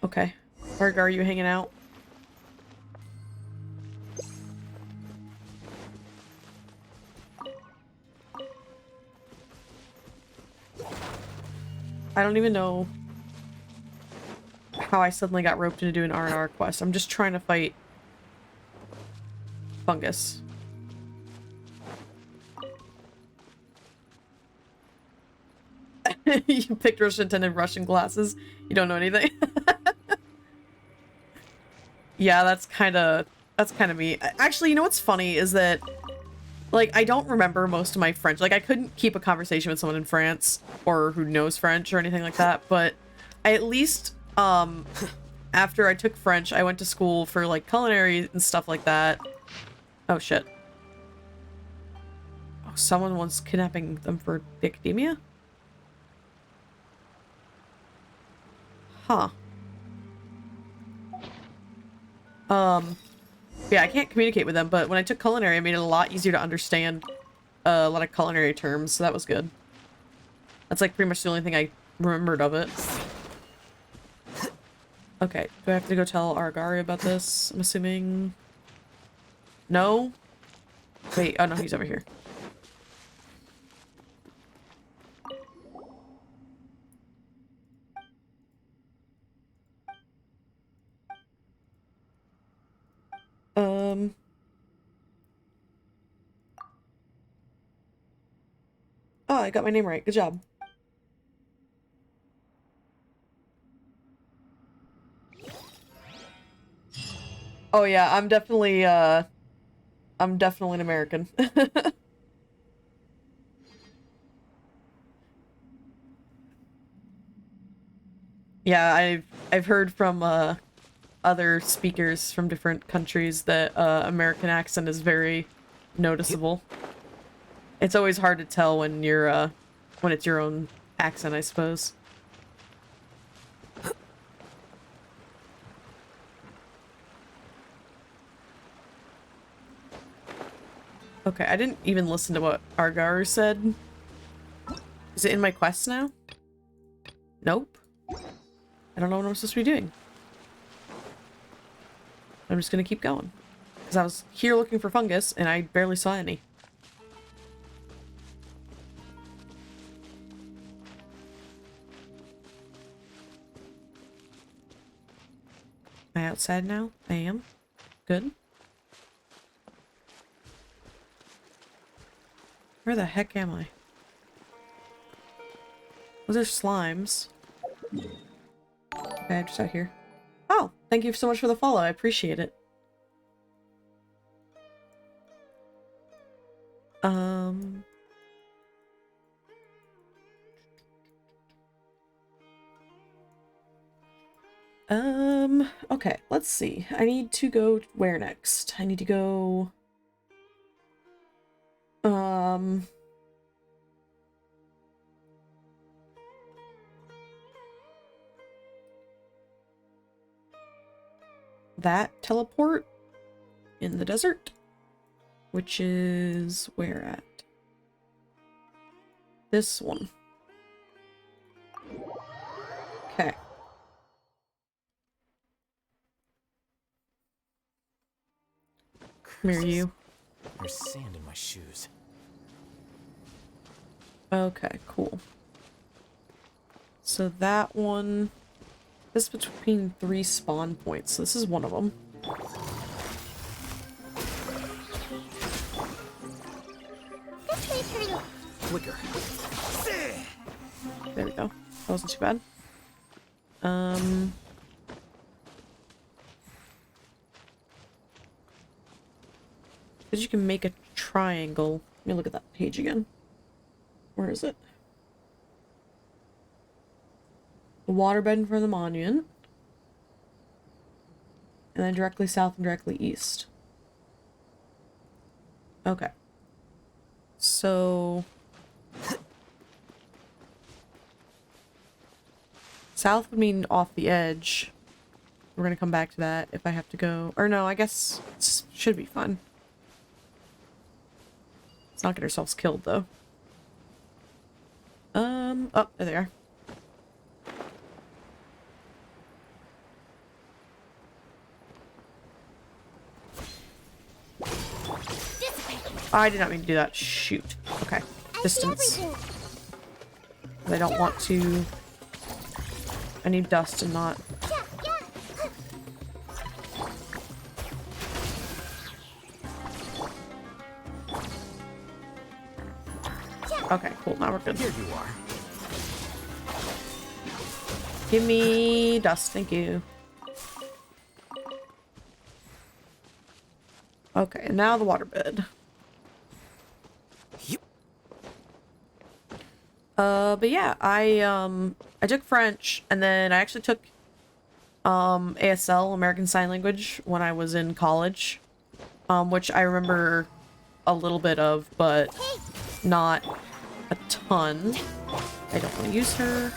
Okay. Where are you hanging out? I don't even know how I suddenly got roped into doing R&R quest. I'm just trying to fight fungus. You picked Russian-tinted Russian glasses. You don't know anything. Yeah, that's kind of me. Actually, you know what's funny is that, like, I don't remember most of my French. Like, I couldn't keep a conversation with someone in France or who knows French or anything like that, but I at least, after I took French, I went to school for, like, culinary and stuff like that. Oh, shit. Oh, someone was kidnapping them for the academia? Huh. Yeah, I can't communicate with them, but when I took culinary, I made it a lot easier to understand a lot of culinary terms, so that was good. That's like pretty much the only thing I remembered of it. Okay, do I have to go tell Argari about this? I'm assuming... No? Wait, oh no, he's over here. Oh, I got my name right. Good job. Oh yeah, I'm definitely an American. Yeah, I've heard from other speakers from different countries that American accent is very noticeable. It's always hard to tell when you're when it's your own accent, I suppose. Okay, I didn't even listen to what Argaru said. Is it in my quest now? Nope. I don't know what I'm supposed to be doing. I'm just gonna keep going. Because I was here looking for fungus, and I barely saw any. Am I outside now? I am. Good. Where the heck am I? Those are slimes. Okay, I'm just out here. Oh, thank you so much for the follow. I appreciate it. Okay, let's see. I need to go where next? I need to go... that teleport in the desert, which is where at? This one. Okay. Come here, you. There's sand in my shoes. Okay, cool. So that one... This is between 3 spawn points, so this is one of them. quicker. There we go. That wasn't too bad. Because you can make a triangle. Let me look at that page again. Where is it? The waterbed in front of the monument. And then directly south and directly east. Okay. So... south would mean off the edge. We're gonna come back to that if I have to go. Or no, I guess it should be fun. Let's not get ourselves killed, though. Oh, there they are. Oh, I did not mean to do that. Shoot. Okay. Distance. I don't want to... I need dust and not... Okay, cool. Now we're good. Here you are. Give me dust. Thank you. Okay, and now the waterbed. But yeah, I took French, and then I actually took ASL, American Sign Language, when I was in college, which I remember a little bit of, but not a ton. I don't want to use her.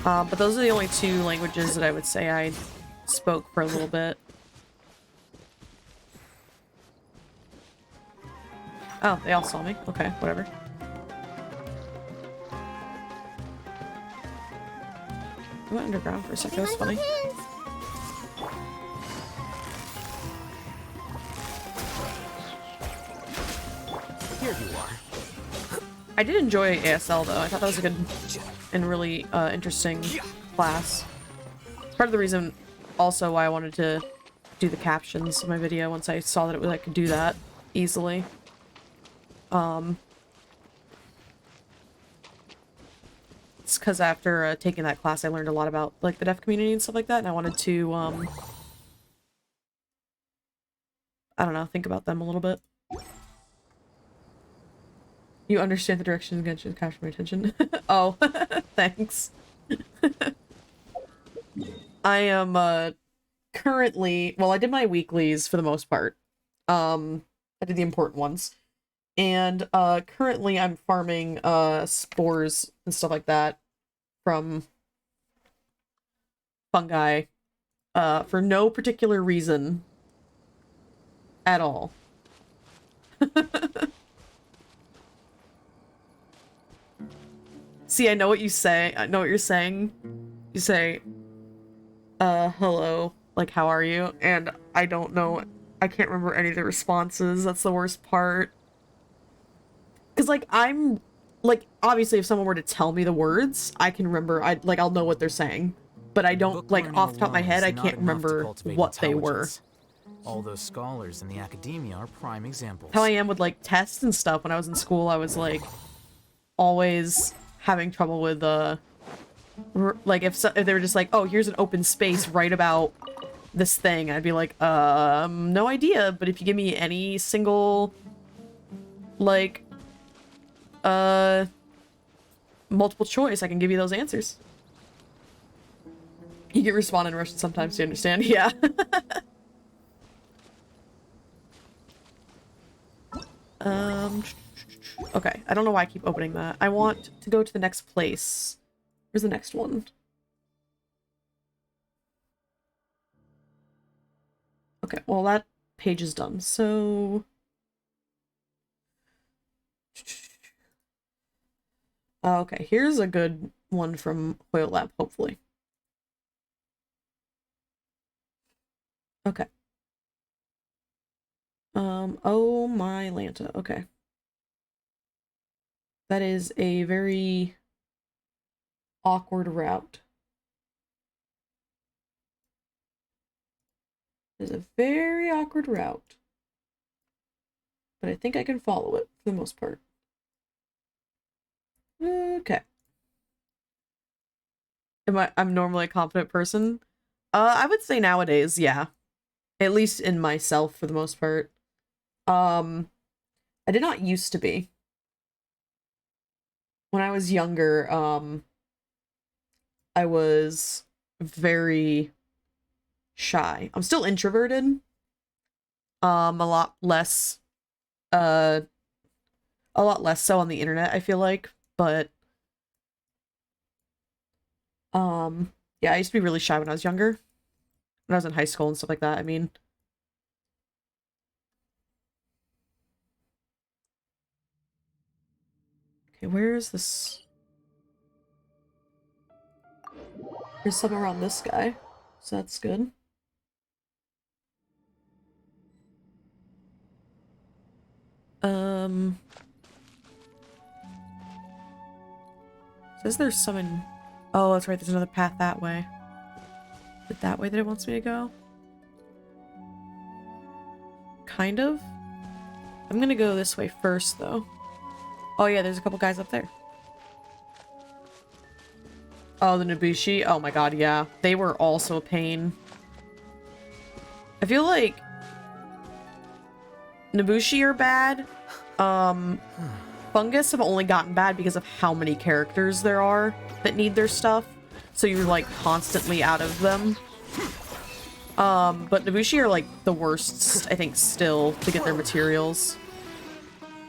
But those are the only two languages that I would say I spoke for a little bit. Oh, they all saw me. Okay, whatever. I went underground for a second. That was funny. Here you are. I did enjoy ASL though. I thought that was a good and really interesting class. It's part of the reason also why I wanted to do the captions of my video once I saw that I could do that easily. It's because after taking that class, I learned a lot about like the deaf community and stuff like that, and I wanted to I don't know, think about them a little bit. You understand the direction of Genshin captured my attention. Oh, thanks. I am currently, well, I did my weeklies for the most part. I did the important ones. And currently I'm farming spores and stuff like that from fungi for no particular reason at all. See, I know what you say. I know what you're saying. You say, hello, like, how are you? And I don't know, I can't remember any of the responses. That's the worst part. Because, like, I'm, like, obviously if someone were to tell me the words, I can remember, I'll know what they're saying. But I don't, Book like, learning off the top of my alone head, is I not can't enough to remember cultivate what they were. intelligence. All those scholars in the academia are prime examples. How I am with, like, tests and stuff. When I was in school, I was, like, always having trouble with, like, if they were just like, oh, here's an open space, write about this thing, I'd be like, no idea, but if you give me any single, like, multiple choice, I can give you those answers. You can respond in Russian sometimes to understand, yeah. Okay, I don't know why I keep opening that. I want to go to the next place. Where's the next one? Okay, well that page is done, so... Okay, here's a good one from Hoyle Lab, hopefully. Okay. Oh my Lanta, okay. That is a very awkward route. It is a very awkward route. but I think I can follow it for the most part. Okay. I'm normally a confident person. I would say nowadays, yeah. At least in myself for the most part. I did not used to be. When I was younger, I was very shy. I'm still introverted. A lot less so on the internet, I feel like, but yeah, I used to be really shy when I was younger. When I was in high school and stuff like that, I mean. Okay, where is this? There's some around this guy, so that's good. Says there's some in... Oh, that's right, there's another path that way. Is it that way that it wants me to go? Kind of. I'm gonna go this way first, though. Oh yeah, there's a couple guys up there. Oh, the Nobushi? Oh my god, yeah. They were also a pain. I feel like Nobushi are bad. Fungus have only gotten bad because of how many characters there are that need their stuff. So you're like constantly out of them. But Nobushi are like the worst, I think, still to get their materials.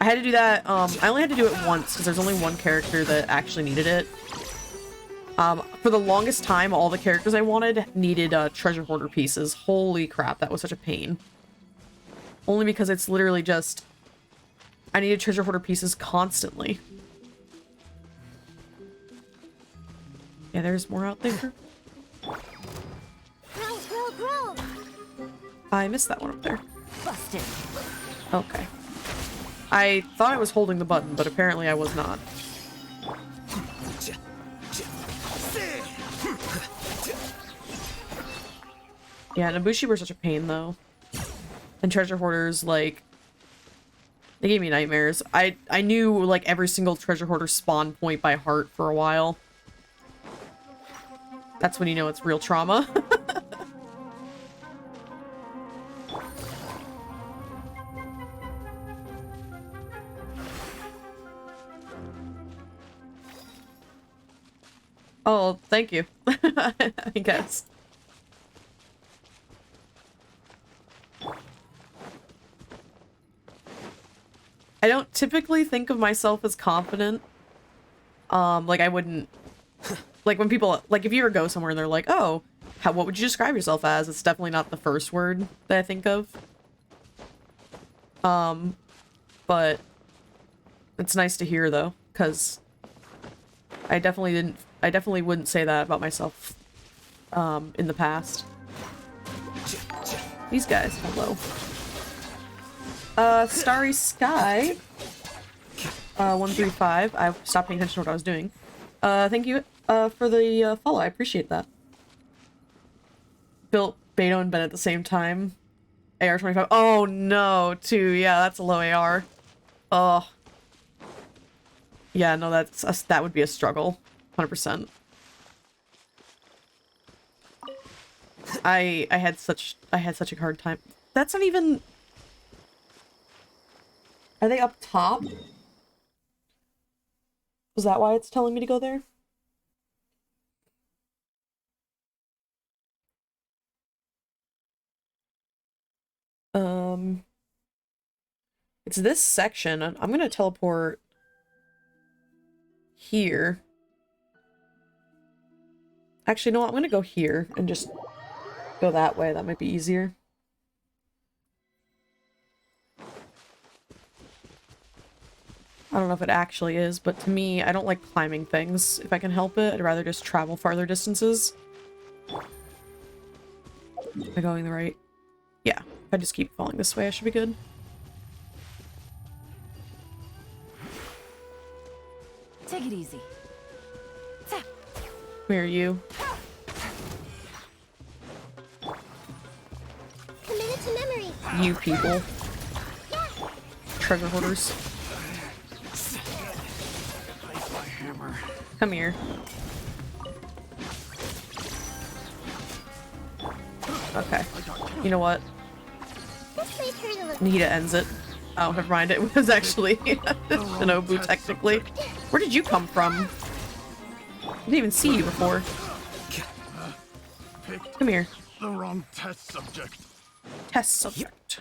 I had to do that, I only had to do it once because there's only one character that actually needed it. For the longest time, all the characters I wanted needed treasure hoarder pieces. Holy crap, that was such a pain. Only because it's literally just... I needed treasure hoarder pieces constantly. Yeah, there's more out there. Grow. I missed that one up there. Busted. Okay. I thought I was holding the button, but apparently I was not. Yeah, Nobushi were such a pain, though. And treasure hoarders, like... They gave me nightmares. I knew, like, every single treasure hoarder spawn point by heart for a while. That's when you know it's real trauma. Oh, thank you. I guess. I don't typically think of myself as confident. Like I wouldn't... Like when people... Like if you ever go somewhere and they're like, oh, what would you describe yourself as? It's definitely not the first word that I think of. But it's nice to hear though, because I definitely wouldn't say that about myself in the past. These guys, hello. Starry Sky 135. I stopped paying attention to what I was doing. Thank you for the follow. I appreciate that. Built Beto and Ben at the same time. AR-25. Oh no, too. Yeah, that's a low AR. Oh. Yeah, no, that would be a struggle. 100%. I had such a hard time. That's not even... Are they up top? Is that why it's telling me to go there? It's this section. I'm gonna teleport here. Actually, no, I'm gonna go here and just go that way. That might be easier. I don't know if it actually is, but to me, I don't like climbing things. If I can help it, I'd rather just travel farther distances. Am I going the right? Yeah, if I just keep falling this way, I should be good. Take it easy. Where are you? Committed to memory. You people. treasure hoarders. Come here. Okay. You know what? Nita ends it. Oh, never mind. It was actually Shinobu, technically. Where did you come from? I didn't even see you before. Come here. The wrong test subject. Test subject.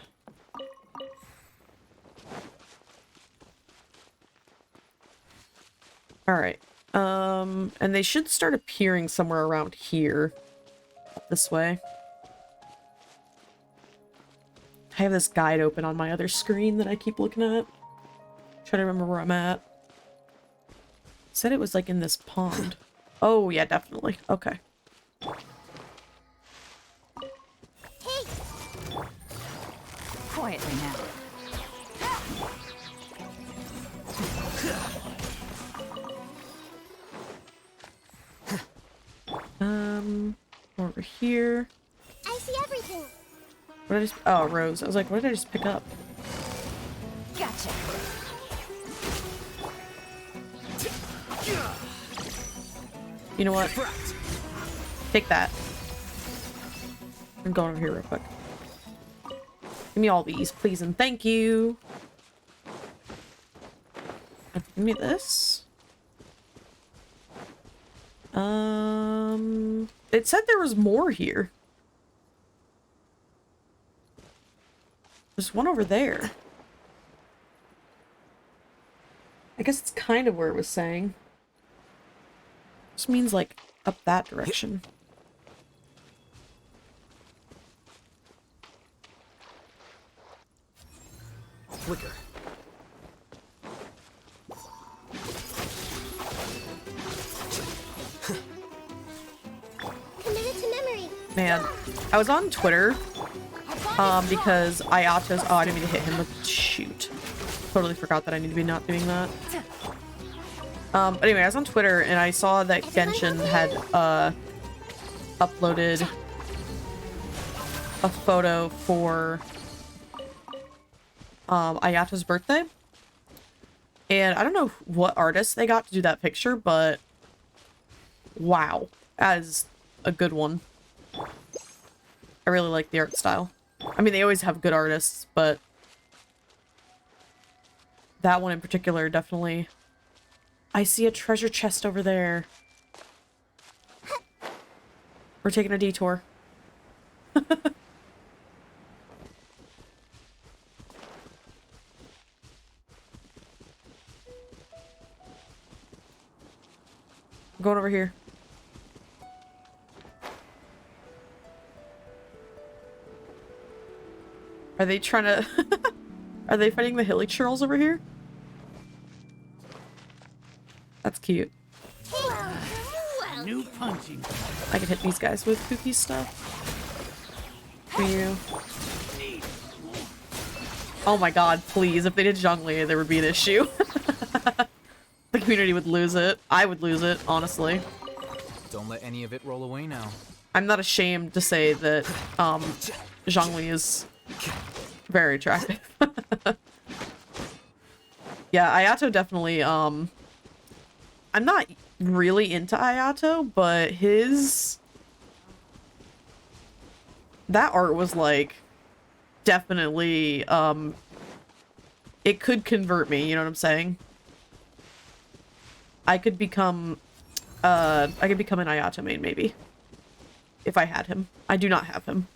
Alright. And they should start appearing somewhere around here. This way. I have this guide open on my other screen that I keep looking at. Trying to remember where I'm at. Said it was like in this pond. Oh yeah, definitely. Okay. Hey. Quietly now. Over here. I see everything. What did I just... Oh, Rose. I was like, what did I just pick up? Gotcha. You know what? Take that. I'm going over here real quick. Give me all these, please, and thank you. And give me this. It said there was more here. There's one over there. I guess it's kind of where it was saying. This means like up that direction. Flicker. Committed to memory. Man, I was on Twitter because Ayato's... Oh, I didn't mean to hit him with... Shoot. Totally forgot that I need to be not doing that. But anyway, I was on Twitter and I saw that Genshin had uploaded a photo for Ayato's birthday. And I don't know what artist they got to do that picture, but wow, that is a good one. I really like the art style. I mean, they always have good artists, but that one in particular, definitely. I see a treasure chest over there. We're taking a detour. I'm going over here. Are they trying to... Are they fighting the hilly churls over here? That's cute. New punching. I can hit these guys with kooky stuff. For you. Oh my god, please. If they did Zhongli, there would be an issue. The community would lose it. I would lose it, honestly. Don't let any of it roll away now. I'm not ashamed to say that, Zhongli is very attractive. Yeah, Ayato definitely, I'm not really into Ayato, but that art was like definitely it could convert me, you know what I'm saying? I could become an Ayato main maybe. If I had him. I do not have him.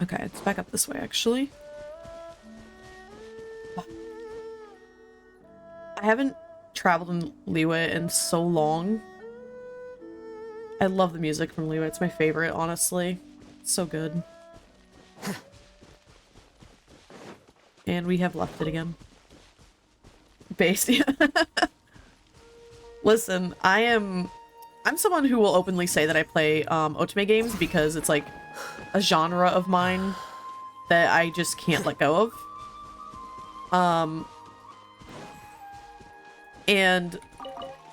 Okay, it's back up this way actually. I haven't traveled in Liyue in so long. I love the music from Liyue. It's my favorite, honestly. It's so good. And we have left it again. Base. Listen, I'm someone who will openly say that I play otome games because it's like a genre of mine that I just can't let go of. And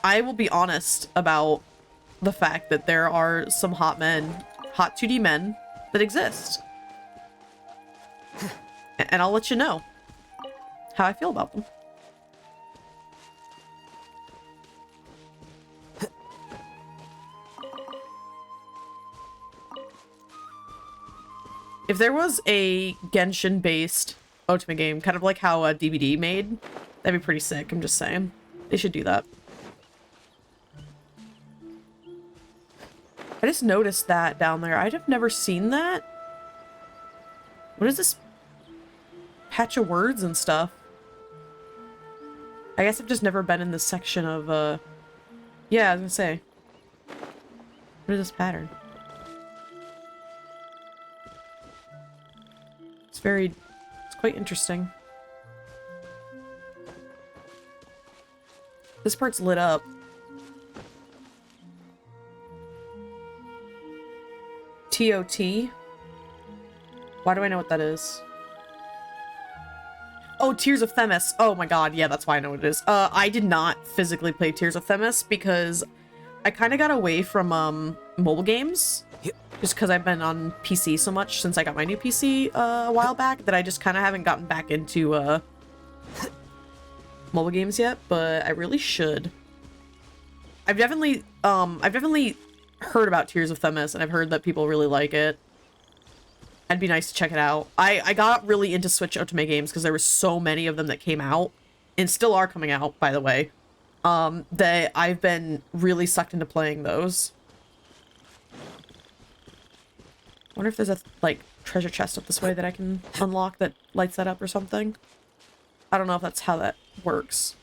I will be honest about the fact that there are some hot hot 2D men that exist. And I'll let you know how I feel about them. If there was a Genshin-based Ultimate game, kind of like how a DVD made, that'd be pretty sick, I'm just saying. They should do that. I just noticed that down there. I'd have never seen that. What is this patch of words and stuff? I guess I've just never been in this section of, yeah, I was gonna say. What is this pattern? It's quite interesting. This part's lit up. TOT? Why do I know what that is? Oh, Tears of Themis. Oh my god, yeah, that's why I know what it is. I did not physically play Tears of Themis because I kind of got away from, mobile games. Just because I've been on PC so much since I got my new PC, a while back, that I just kind of haven't gotten back into, mobile games yet, but I really should. I've definitely heard about Tears of Themis, and I've heard that people really like it. It'd be nice to check it out. I got really into Switch Ultimate games because there were so many of them that came out, and still are coming out, by the way, that I've been really sucked into playing those. I wonder if there's a, like, treasure chest up this way that I can unlock that lights that up or something. I don't know if that's how that works.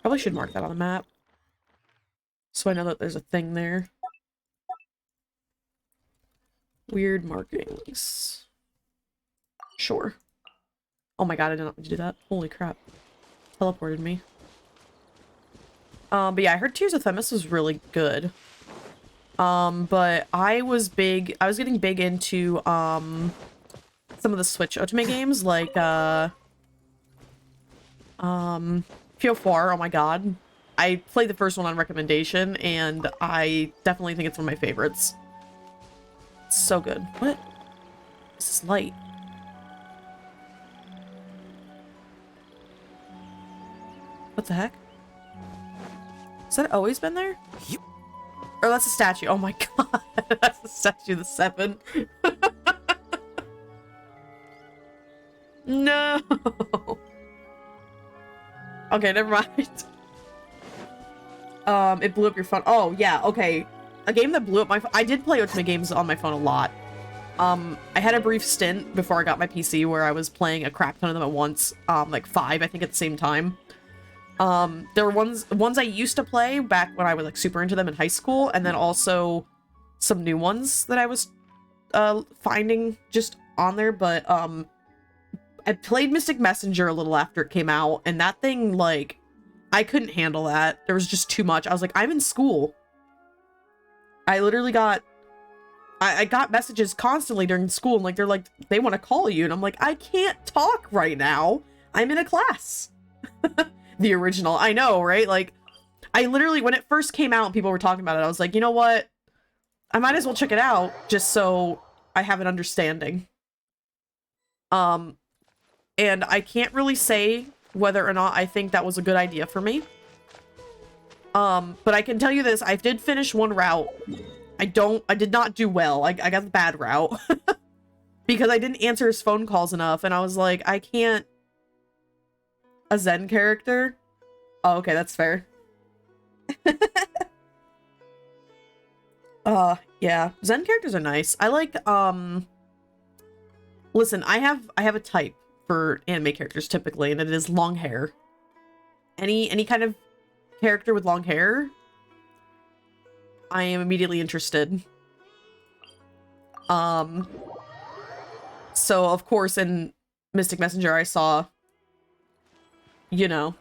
Probably should mark that on the map, so I know that there's a thing there. Weird markings. Sure. Oh my god, I didn't know to do that. Holy crap. Teleported me. But yeah, I heard Tears of Themis was really good. But I was getting big into, some of the Switch Ultimate games, like, PO4, oh my god. I played the first one on recommendation, and I definitely think it's one of my favorites. It's so good. What? This is light. What the heck? Has that always been there? Or that's a statue. Oh my god. That's the statue of the 7. No. Okay, never mind. It blew up your phone. Oh, yeah, okay. A game that blew up my phone. I did play Ultimate games on my phone a lot. I had a brief stint before I got my PC where I was playing a crap ton of them at once. Like 5, I think, at the same time. There were ones I used to play back when I was, like, super into them in high school, and then also some new ones that I was, finding just on there, but, I played Mystic Messenger a little after it came out, and that thing, like, I couldn't handle that. There was just too much. I was like, I'm in school. I literally got... I got messages constantly during school, and, like, they're like, they want to call you, and I'm like, I can't talk right now. I'm in a class. The original. I know, right? Like, I literally, when it first came out and people were talking about it, I was like, you know what? I might as well check it out, just so I have an understanding. And I can't really say whether or not I think that was a good idea for me. But I can tell you this, I did finish one route. I did not do well. I got the bad route. Because I didn't answer his phone calls enough, and I was like, I can't... A Zen character? Oh, okay, that's fair. Yeah. Zen characters are nice. I like, listen, I have a type for anime characters typically, and it is long hair. Any kind of character with long hair, I am immediately interested. So of course in Mystic Messenger I saw, you know,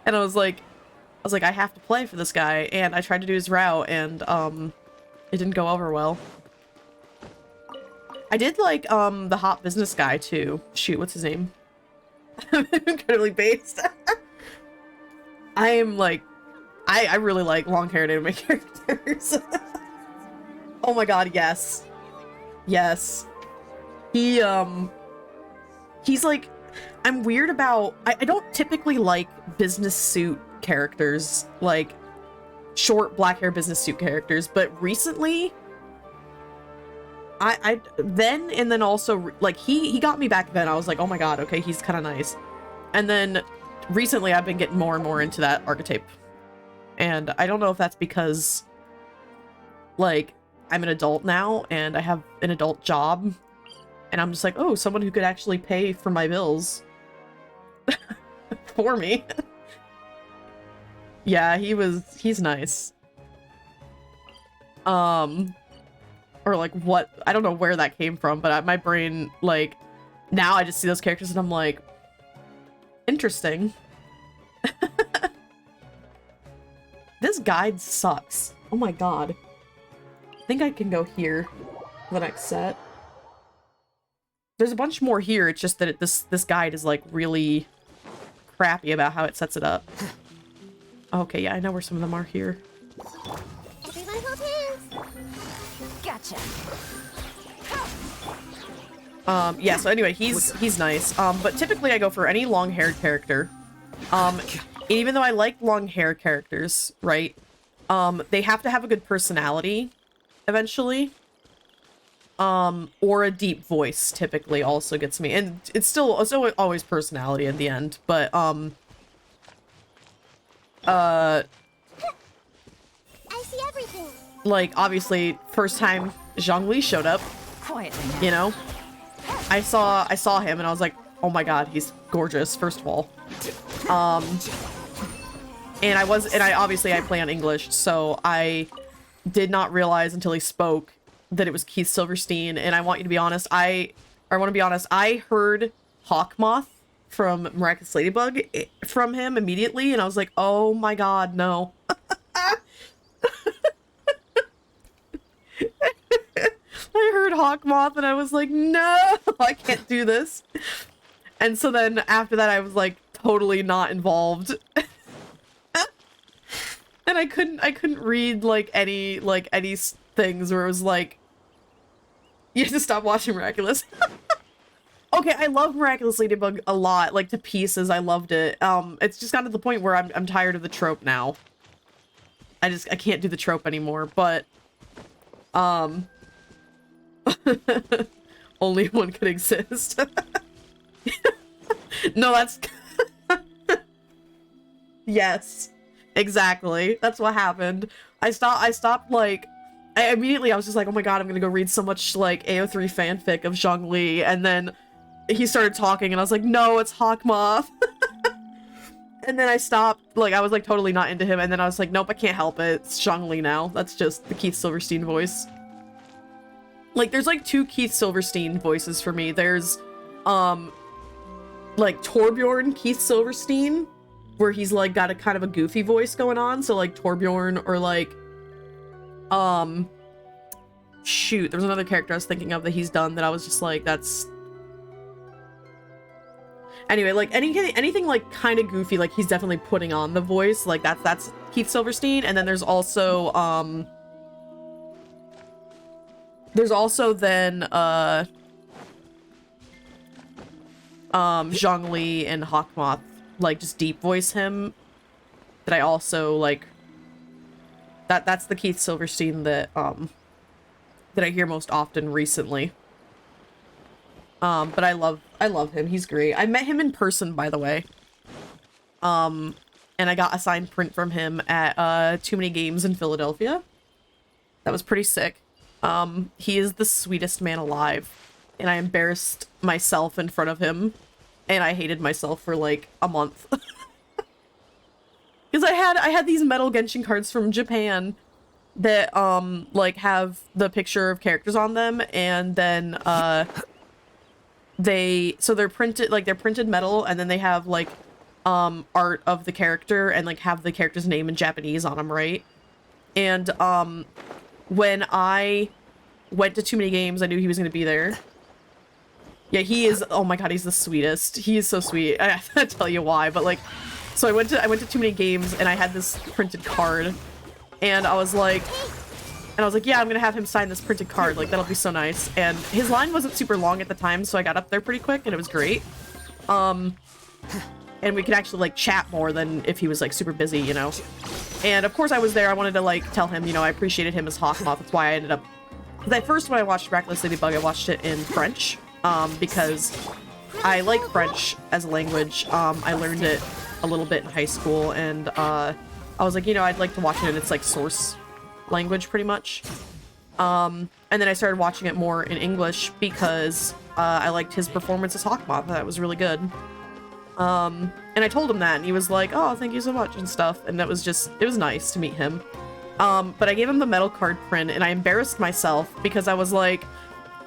and I was like, I have to play for this guy, and I tried to do his route, and it didn't go over well. I did like the hot business guy too. Shoot, what's his name? I'm incredibly based. I I really like long-haired anime characters. Oh my god, yes. Yes. He's like, I'm weird about, I don't typically like business suit characters, like short black hair business suit characters, but recently, I then, and then also, like, he got me back then. I was like, oh my god, okay, he's kind of nice. And then recently I've been getting more and more into that archetype. And I don't know if that's because, like, I'm an adult now and I have an adult job. And I'm just like, oh, someone who could actually pay for my bills for me. Yeah, he's nice. Or like what, I don't know where that came from, but my brain, like, now I just see those characters and I'm like, interesting. This guide sucks. Oh my god. I think I can go here for the next set. There's a bunch more here, it's just that this guide is like really crappy about how it sets it up. Okay, yeah, I know where some of them are here. Everyone hold hands. Gotcha. Yeah, so anyway, he's nice. But typically I go for any long-haired character. Even though I like long-hair characters, right? They have to have a good personality, eventually. Or a deep voice typically also gets me. And it's always personality in the end, but, I see everything. like, obviously, first time Zhongli showed up, Quietly. you know? I saw him and I was like, oh my god, he's gorgeous, first of all. And I obviously I play on English, so I did not realize until he spoke that it was Keith Silverstein, and I want to be honest, I heard Hawkmoth from Miraculous Ladybug from him immediately, and I was like, oh my god, no. I heard Hawkmoth and I was like, no, I can't do this. And so then after that I was like totally not involved. And I couldn't read like any things where it was like, you have to stop watching Miraculous. Okay, I love Miraculous Ladybug a lot, like to pieces. I loved it. It's just gotten to the point where I'm tired of the trope now. I can't do the trope anymore, but only one could exist. No, that's yes, exactly. That's what happened. I stopped like, I was just like, oh my god, I'm gonna go read so much like AO3 fanfic of Zhongli, and then he started talking and I was like, no, it's Hawkmoth. And then I stopped, like, I was like totally not into him, and then I was like, nope, I can't help it. It's Zhongli now. That's just the Keith Silverstein voice. Like, there's like two Keith Silverstein voices for me. There's, like Torbjorn Keith Silverstein, where he's like got a kind of a goofy voice going on. So like Torbjorn, or like, shoot, there was another character I was thinking of that he's done that I was just like, that's... Anyway, like anything like kind of goofy, like he's definitely putting on the voice. Like that's Keith Silverstein. And then there's also then Zhongli and Hawkmoth like just deep voice him. That I also like. That's the Keith Silverstein that I hear most often recently. But I love him. He's great. I met him in person, by the way. And I got a signed print from him at Too Many Games in Philadelphia. That was pretty sick. He is the sweetest man alive, and I embarrassed myself in front of him, and I hated myself for like a month. Because I had these metal Genshin cards from Japan that like have the picture of characters on them, and then they're printed metal, and then they have like art of the character and like have the character's name in Japanese on them, right? And when I went to Too Many Games, I knew he was going to be there. Yeah, he is, oh my god, he's the sweetest. He is so sweet. I have to tell you why, but like, So I went to too many games and I had this printed card, and I was like, yeah, I'm gonna have him sign this printed card. Like, that'll be so nice. And his line wasn't super long at the time, so I got up there pretty quick, and it was great. And we could actually, like, chat more than if he was, like, super busy, you know? And, of course, I was there. I wanted to, like, tell him, you know, I appreciated him as Hawkmoth. That's why I ended up... Because at first, when I watched Reckless Ladybug, I watched it in French, because I like French as a language. I learned it a little bit in high school, and, I was like, you know, I'd like to watch it in its, like, source language, pretty much. And then I started watching it more in English because, I liked his performance as Hawkmoth. That was really good. And I told him that, and he was like, oh, thank you so much, and stuff, and that was just, it was nice to meet him. But I gave him the metal card print, and I embarrassed myself, because I was like,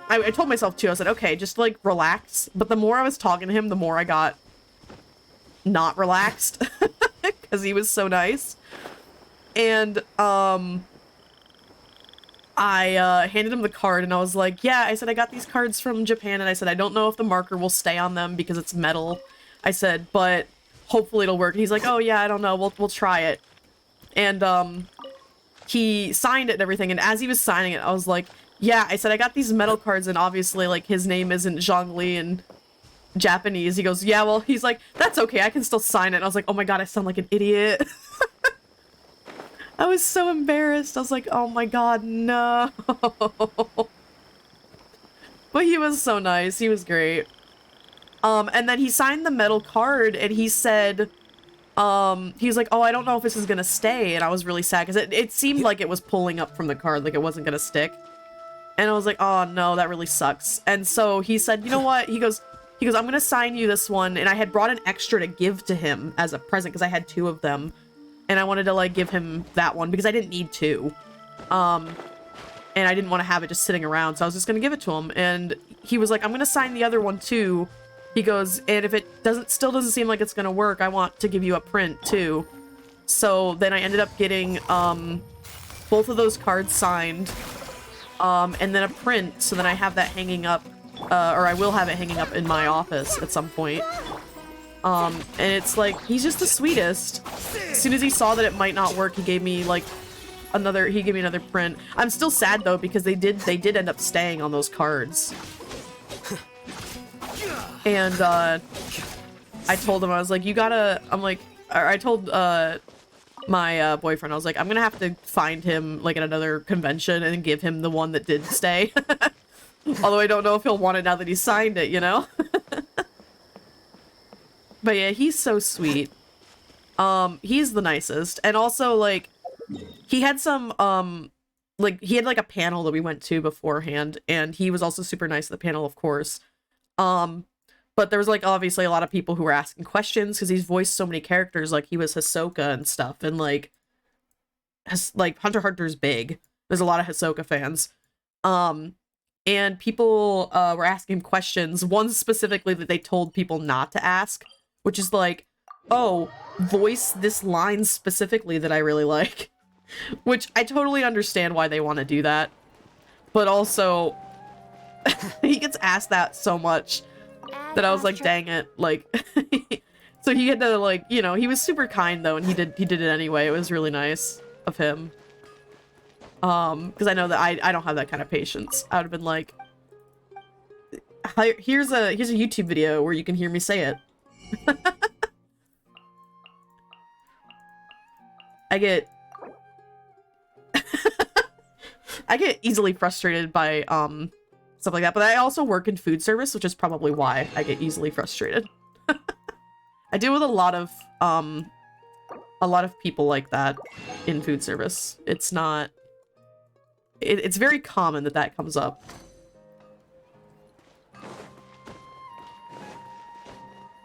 I told myself, too, I said, okay, just, like, relax, but the more I was talking to him, the more I got not relaxed, because he was so nice. And, I handed him the card, and I was like, yeah, I said, I got these cards from Japan, and I said, I don't know if the marker will stay on them, because it's metal. I said, but hopefully it'll work. And he's like, oh yeah, I don't know, we'll try it. And he signed it and everything, and as he was signing it, I was like, yeah, I said, I got these metal cards, and obviously, like, his name isn't Zhongli in Japanese. He goes, yeah, well, he's like, that's okay, I can still sign it. And I was like, oh my god, I sound like an idiot. I was so embarrassed. I was like, oh my god, no. But he was so nice. He was great. And then he signed the metal card, and he said, he was like, oh, I don't know if this is gonna stay, and I was really sad, because it seemed like it was pulling up from the card, like it wasn't gonna stick. And I was like, oh no, that really sucks. And so he said, you know what, he goes, I'm gonna sign you this one, and I had brought an extra to give to him as a present, because I had 2 of them, and I wanted to, like, give him that one, because I didn't need 2. And I didn't want to have it just sitting around, so I was just gonna give it to him, and he was like, I'm gonna sign the other one too. He goes, and if it still doesn't seem like it's gonna work, I want to give you a print too. So then I ended up getting both of those cards signed, and then a print, so then I have that hanging up, or I will have it hanging up in my office at some point. And it's like, he's just the sweetest. As soon as he saw that it might not work, he gave me like another print. I'm still sad though, because they did end up staying on those cards. And, I told him, I was like, I told, my, boyfriend, I was like, I'm gonna have to find him, like, at another convention and give him the one that did stay. Although I don't know if he'll want it now that he signed it, you know? But yeah, he's so sweet. He's the nicest. And also, like, he had some, he had, like, a panel that we went to beforehand, and he was also super nice at the panel, of course. But there was, like, obviously a lot of people who were asking questions, because he's voiced so many characters, like, he was Hisoka and stuff, and, like, Hunter x Hunter's big. There's a lot of Hisoka fans. And people, were asking questions, one specifically that they told people not to ask, which is like, oh, voice this line specifically that I really like. Which I totally understand why they want to do that. But also, he gets asked that so much that I was like, dang it, like, so he had to, like, you know, he was super kind though, and he did it anyway. It was really nice of him. Because I know that I don't have that kind of patience. I would have been like, here's a YouTube video where you can hear me say it. I get easily frustrated by stuff like that, but I also work in food service, which is probably why I get easily frustrated. I deal with a lot of people like that in food service. It's not... It's very common that comes up.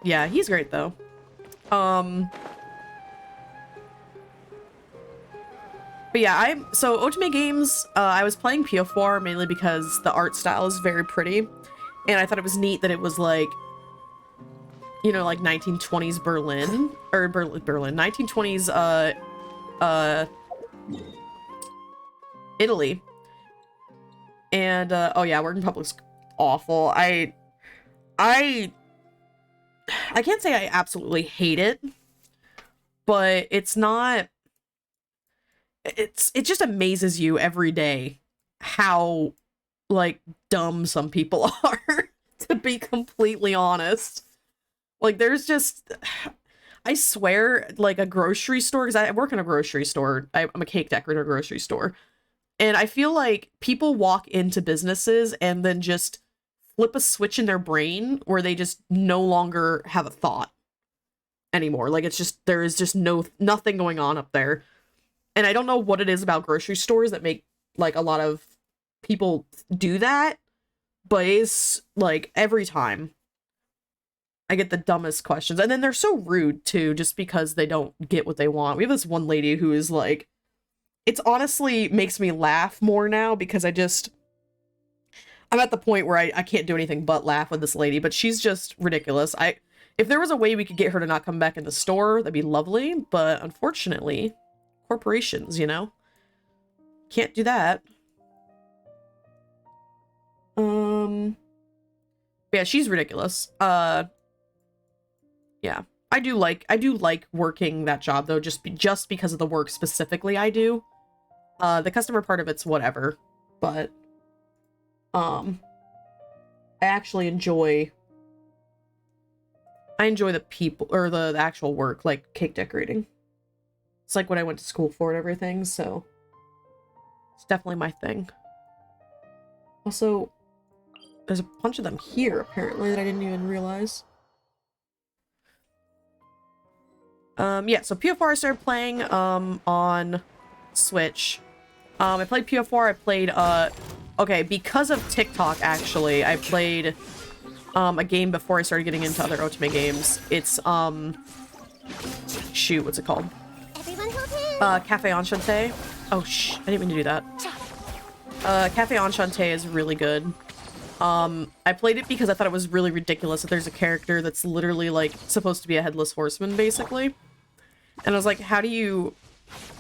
Yeah, he's great though. But yeah, so Otome Games, I was playing PO4 mainly because the art style is very pretty, and I thought it was neat that it was like, you know, like 1920s Berlin, or Berlin, 1920s, Italy. And, oh yeah, working public's awful. I can't say I absolutely hate it, but it's not, it just amazes you every day how, like, dumb some people are, to be completely honest. Like, there's just, I swear, like, a grocery store, because I work in a grocery store, I'm a cake decorator at a grocery store, and I feel like people walk into businesses and then just flip a switch in their brain where they just no longer have a thought anymore. Like, it's just, there is just nothing going on up there. And I don't know what it is about grocery stores that make, like, a lot of people do that, but it's, like, every time I get the dumbest questions. And then they're so rude, too, just because they don't get what they want. We have this one lady who is, like, it's honestly makes me laugh more now because I'm at the point where I can't do anything but laugh with this lady, but she's just ridiculous. If there was a way we could get her to not come back in the store, that'd be lovely, but unfortunately, corporations, you know? Can't do that. Yeah, she's ridiculous. Yeah. I do like working that job though, just because of the work specifically I do. The customer part of it's whatever, but I actually enjoy the people, or the actual work, like cake decorating. It's like what I went to school for and everything, so it's definitely my thing. Also, there's a bunch of them here, apparently, that I didn't even realize. Yeah, so PFR I started playing, on Switch. I played PFR, I played, okay, because of TikTok, actually, I played, a game before I started getting into other Otome games. It's, shoot, what's it called? Cafe Enchante. Oh, I didn't mean to do that. Cafe Enchante is really good. I played it because I thought it was really ridiculous that there's a character that's literally, like, supposed to be a headless horseman, basically. And I was like, how do you...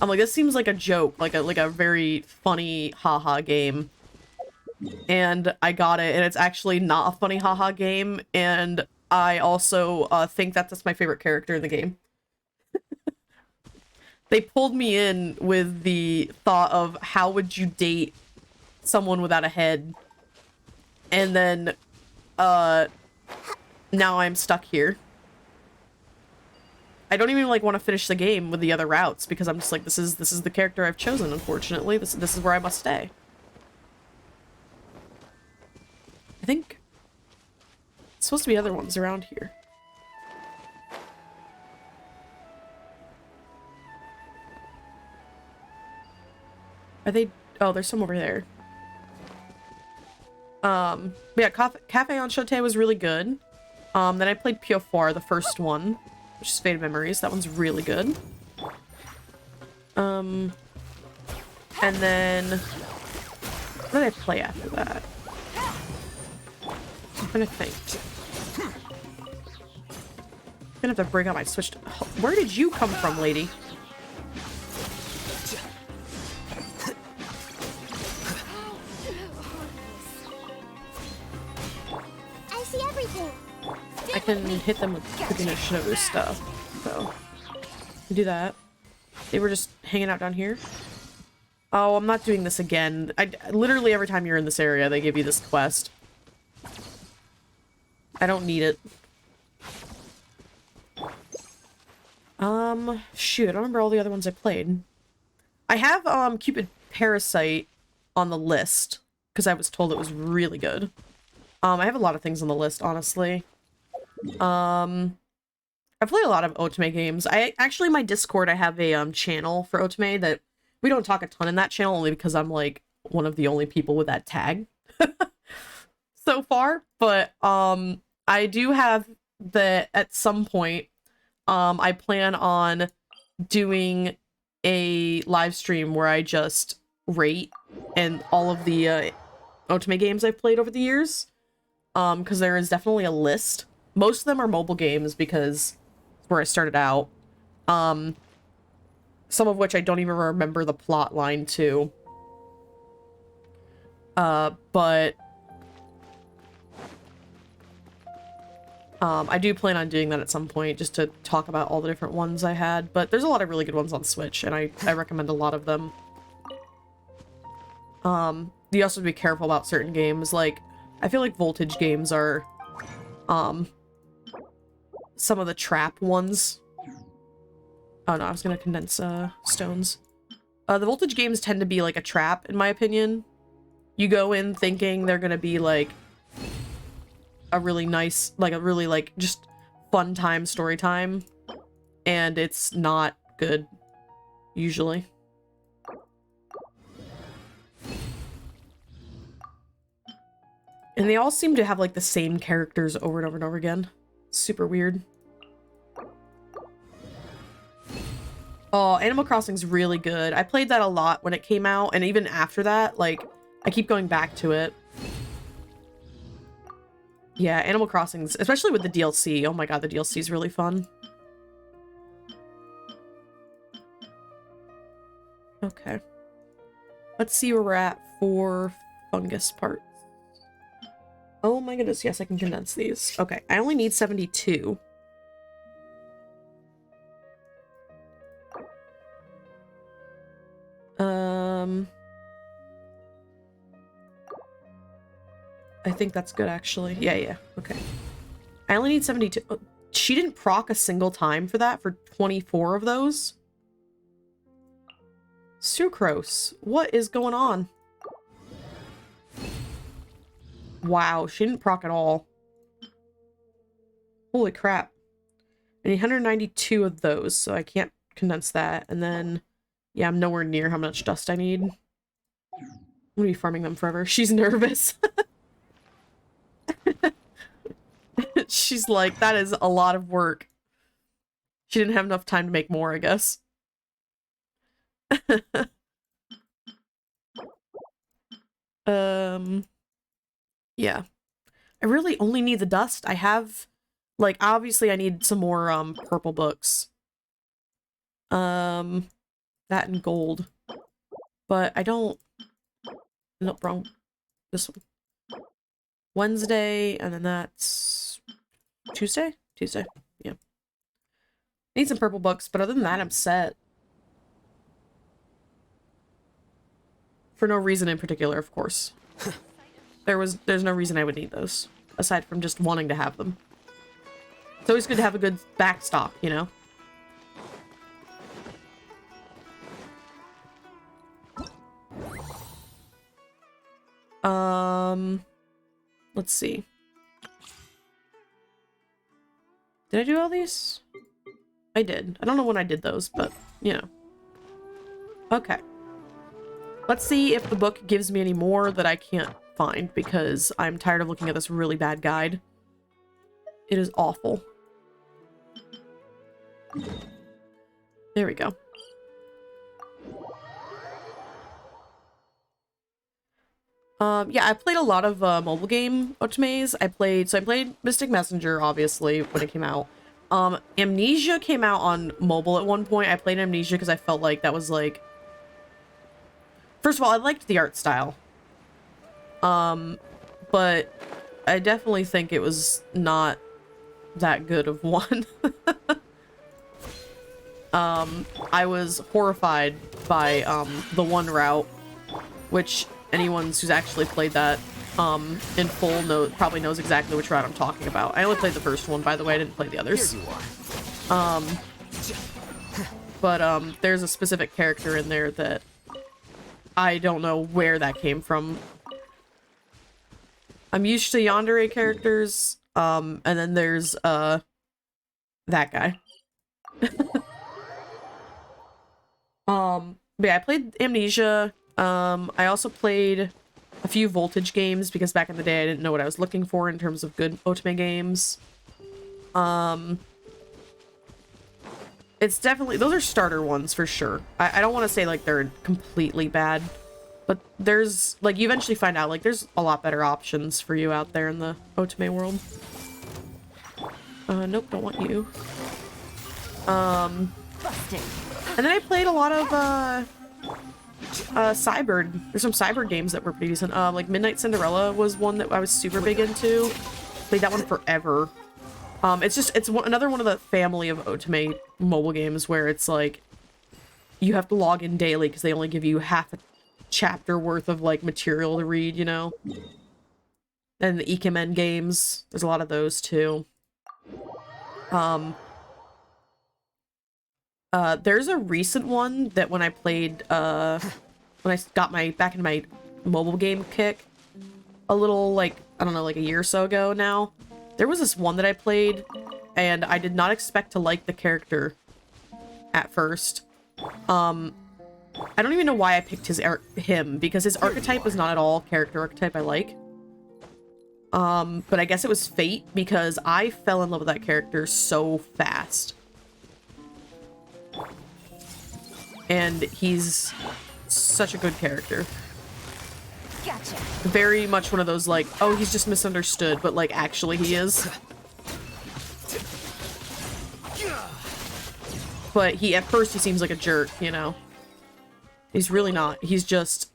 I'm like, this seems like a joke, like a very funny haha game. And I got it, and it's actually not a funny haha game, and I also think that's my favorite character in the game. They pulled me in with the thought of how would you date someone without a head, and then now I'm stuck here. I don't even like want to finish the game with the other routes because I'm just like, this is the character I've chosen, unfortunately. This is where I must stay. I think it's supposed to be other ones around here. Are they? Oh, there's some over there. Yeah, Cafe Enchante was really good. Then I played PFR, the first one, which is Faded Memories. That one's really good. And then what did I play after that? I'm trying to think. I'm gonna have to bring out my Switch. Where did you come from, lady? I see everything. I can hit them with cooking and Shinobu stuff, so do that. They were just hanging out down here. Oh, I'm not doing this again. Literally every time you're in this area, they give you this quest. I don't need it. Shoot, I don't remember all the other ones I played. I have, Cupid Parasite on the list, because I was told it was really good. I have a lot of things on the list, honestly. I play a lot of Otome games. Actually, my Discord, I have a, channel for Otome that we don't talk a ton in that channel, only because I'm, like, one of the only people with that tag so far. But, I do have that at some point, I plan on doing a live stream where I just rate and all of the Otome games I've played over the years. Because there is definitely a list. Most of them are mobile games because it's where I started out. Some of which I don't even remember the plot line to. But I do plan on doing that at some point, just to talk about all the different ones I had, but there's a lot of really good ones on Switch, and I recommend a lot of them. You also have to be careful about certain games, like, I feel like Voltage games are, some of the trap ones. Oh no, I was gonna condense, stones. The Voltage games tend to be like a trap, in my opinion. You go in thinking they're gonna be like a really nice, like a really like just fun time, story time, and it's not good, usually. And they all seem to have like the same characters over and over and over again. Super weird. Oh, Animal Crossing's really good. I played that a lot when it came out, and even after that, like, I keep going back to it. Yeah, Animal Crossing's, especially with the DLC. Oh my god, the DLC is really fun. Okay. Let's see where we're at for fungus parts. Oh my goodness, yes, I can condense these. Okay, I only need 72. I think that's good, actually. Yeah, okay. I only need 72. Oh, she didn't proc a single time for that, for 24 of those? Sucrose, what is going on? Wow, she didn't proc at all. Holy crap. I need 192 of those, so I can't condense that. And then, yeah, I'm nowhere near how much dust I need. I'm gonna be farming them forever. She's nervous. She's like, that is a lot of work. She didn't have enough time to make more, I guess. Yeah. I really only need the dust. I have, like, obviously I need some more, purple books. That and gold. But I don't... Nope, wrong. This one. Wednesday, and then that's... Tuesday? Tuesday, yeah. I need some purple books, but other than that, I'm set. For no reason in particular, of course. There's no reason I would need those, aside from just wanting to have them. It's always good to have a good backstock, you know? Let's see. Did I do all these? I did. I don't know when I did those, but, you know. Okay. Let's see if the book gives me any more that I can't find, because I'm tired of looking at this really bad guide. It is awful. There we go. Yeah, I played a lot of mobile game otames. I played Mystic Messenger, obviously, when it came out. Amnesia came out on mobile at one point. I played Amnesia because I felt like that was like... First of all, I liked the art style. But I definitely think it was not that good of one. I was horrified by the one route, which anyone who's actually played that in full probably knows exactly which route I'm talking about. I only played the first one, by the way. I didn't play the others. Here you are. But there's a specific character in there that I don't know where that came from. I'm used to yandere characters, and then there's that guy. But yeah, I played Amnesia. I also played a few Voltage games, because back in the day I didn't know what I was looking for in terms of good otame games. It's definitely... Those are starter ones, for sure. I don't want to say, like, they're completely bad. But there's... Like, you eventually find out, like, there's a lot better options for you out there in the otame world. Nope, don't want you. Busted. And then I played a lot of, Cyber. There's some Cyber games that were pretty decent. Like, Midnight Cinderella was one that I was super big into. Played that one forever. Another one of the family of Otome mobile games where it's like you have to log in daily because they only give you half a chapter worth of like material to read, you know? And the Ikemen games, there's a lot of those too. There's a recent one that when I played, when I got back in my mobile game kick, a little, like, I don't know, like a year or so ago now, there was this one that I played, and I did not expect to like the character at first. I don't even know why I picked him, because his archetype is not at all character archetype I like. But I guess it was fate, because I fell in love with that character so fast. And he's such a good character. Gotcha. Very much one of those, like, oh, he's just misunderstood, but, like, actually he is. But at first he seems like a jerk, you know? He's really not. He's just...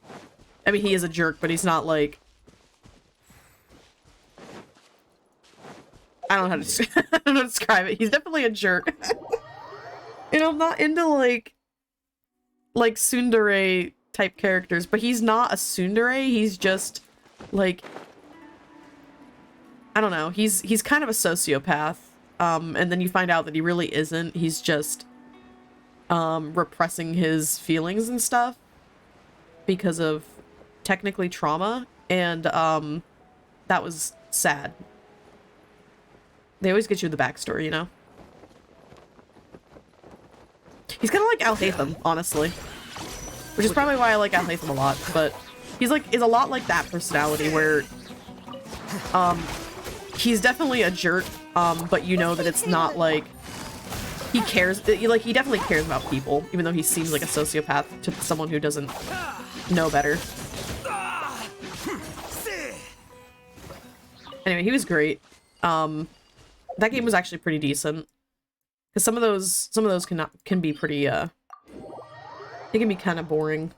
I mean, he is a jerk, but he's not, like... I don't know how to, I don't know how to describe it. He's definitely a jerk. You know, I'm not into, like tsundere type characters, but he's not a tsundere. He's just, like... I don't know. He's kind of a sociopath. And then you find out that he really isn't. He's just... repressing his feelings and stuff because of technically trauma, and that was sad. They always get you the backstory, you know? He's kind of like Al-Haytham, honestly, which is probably why I like Al-Haytham a lot, but is a lot like that personality where he's definitely a jerk, but you know that it's not like he cares, like, he definitely cares about people, even though he seems like a sociopath to someone who doesn't know better. Anyway, he was great. That game was actually pretty decent. Because some of those can be pretty, they can be kind of boring.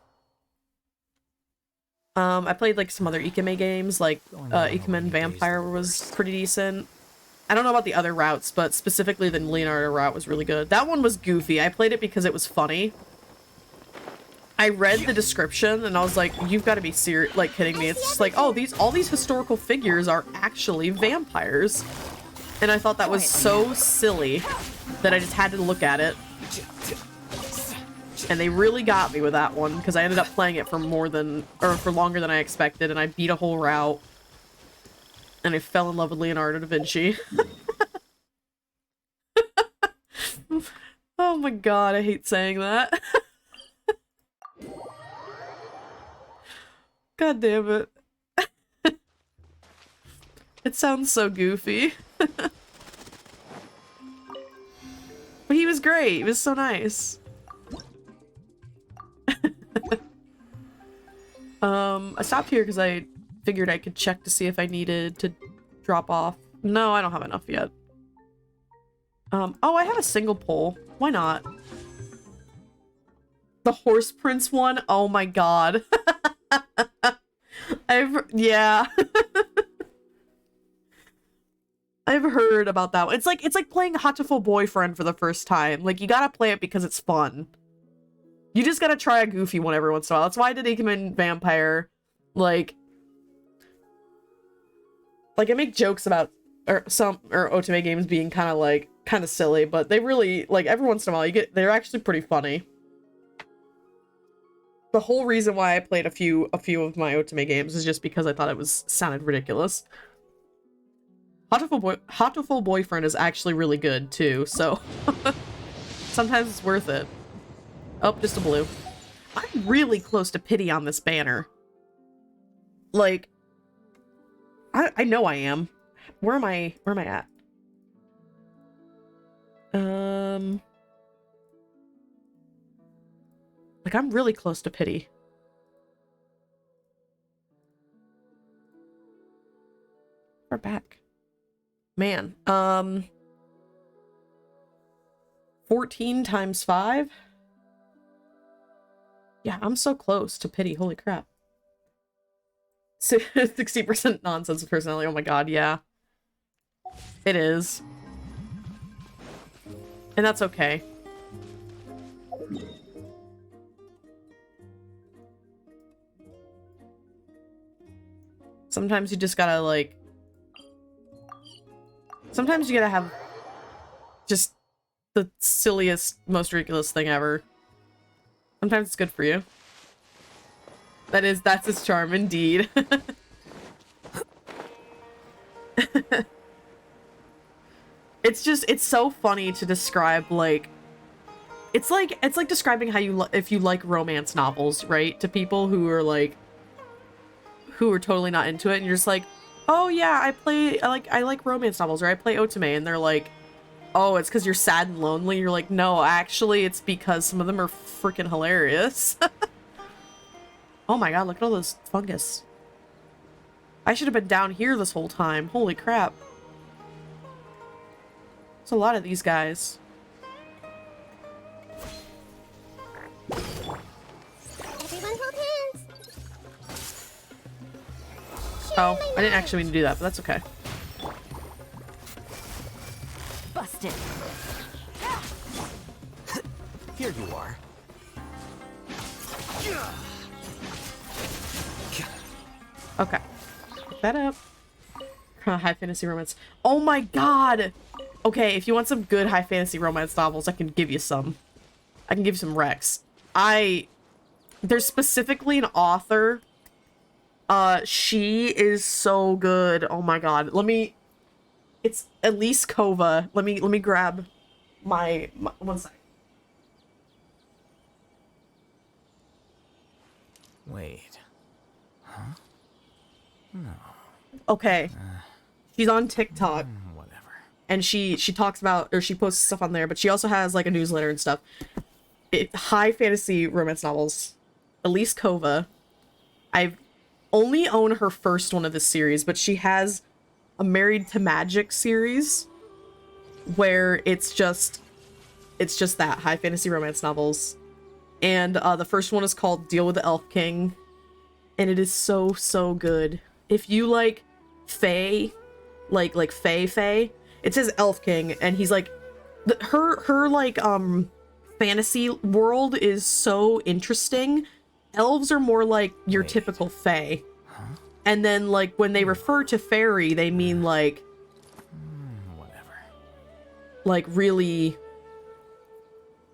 I played, like, some other Ikeme games, like, Ikemen Vampire was pretty decent. I don't know about the other routes, but specifically the Leonardo route was really good. That one was goofy. I played it because it was funny. I read the description and I was like, you've got to be serious, like, kidding me. It's just like, oh, all these historical figures are actually vampires. And I thought that was so silly that I just had to look at it. And they really got me with that one, because I ended up playing it for longer than I expected, and I beat a whole route. And I fell in love with Leonardo da Vinci. Oh my god, I hate saying that. God damn it. It sounds so goofy. But he was great. He was so nice. I stopped here because I figured I could check to see if I needed to drop off. No, I don't have enough yet. Oh, I have a single pole. Why not? The Horse Prince one? Oh my god. Yeah. I've heard about that one. It's like playing Hatoful Boyfriend for the first time. Like, you gotta play it because it's fun. You just gotta try a goofy one every once in a while. That's why I did Ikemen Vampire. Like, I make jokes about Otome games being kind of silly, but they really, like, every once in a while they're actually pretty funny. The whole reason why I played a few of my Otome games is just because I thought it sounded ridiculous. Hatoful Boyfriend is actually really good too, so sometimes it's worth it. Oh, just a blue. I'm really close to pity on this banner. Like, I know I am. Where am I at? Like, I'm really close to pity. We're back. Man, 14 times 5? Yeah, I'm so close to pity. Holy crap. 60% nonsense personality. Oh my god, yeah. It is. And that's okay. Sometimes you just gotta, like... Sometimes you gotta have just the silliest, most ridiculous thing ever. Sometimes it's good for you. That's its charm, indeed. It's so funny to describe, like... It's like describing how if you like romance novels, right? To people who are, like... who are totally not into it, and you're just like, oh yeah, I like romance novels, or I play otome, and they're like, oh, it's because you're sad and lonely. You're like, no, actually, it's because some of them are freaking hilarious. Oh my god, look at all this fungus. I should have been down here this whole time. Holy crap. There's a lot of these guys. Everyone hold hands. Oh, I didn't actually mean to do that, but that's okay. Busted. Here you are. Okay. Pick that up. High fantasy romance. Oh my god! Okay, if you want some good high fantasy romance novels, I can give you some. I can give you some recs. There's specifically an author. She is so good. Oh my god. It's Elise Kova. Let me grab my 1 sec. Wait. Huh? No. Okay. She's on TikTok. Whatever. And she talks about, or she posts stuff on there, but she also has like a newsletter and stuff. High fantasy romance novels. Elise Kova. I've only own her first one of this series, but she has a Married to Magic series where it's just that, high fantasy romance novels. And the first one is called Deal with the Elf King, and it is so good. If you like fae, like fae, it says Elf King, and he's like her like fantasy world is so interesting. Elves are more like your typical fae. Huh? And then like when they refer to fairy, they mean like Whatever. like really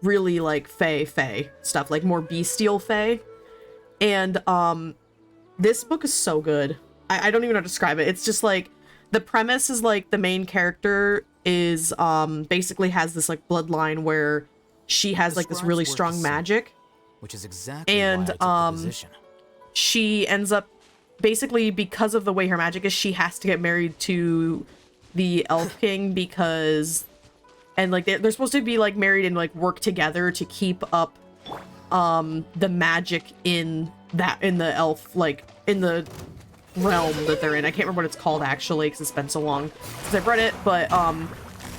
like fae stuff, like more bestial fae. And this book is so good. I don't even know how to describe it. It's just like the premise is like the main character is basically has this like bloodline where she has like this really strong magic, Which is exactly and why I took the position. she ends up basically, because of the way her magic is, she has to get married to the Elf King because, and like they're supposed to be like married and like work together to keep up the magic in the elf, like in the realm that they're in. I can't remember what it's called actually because it's been so long since I've read it, but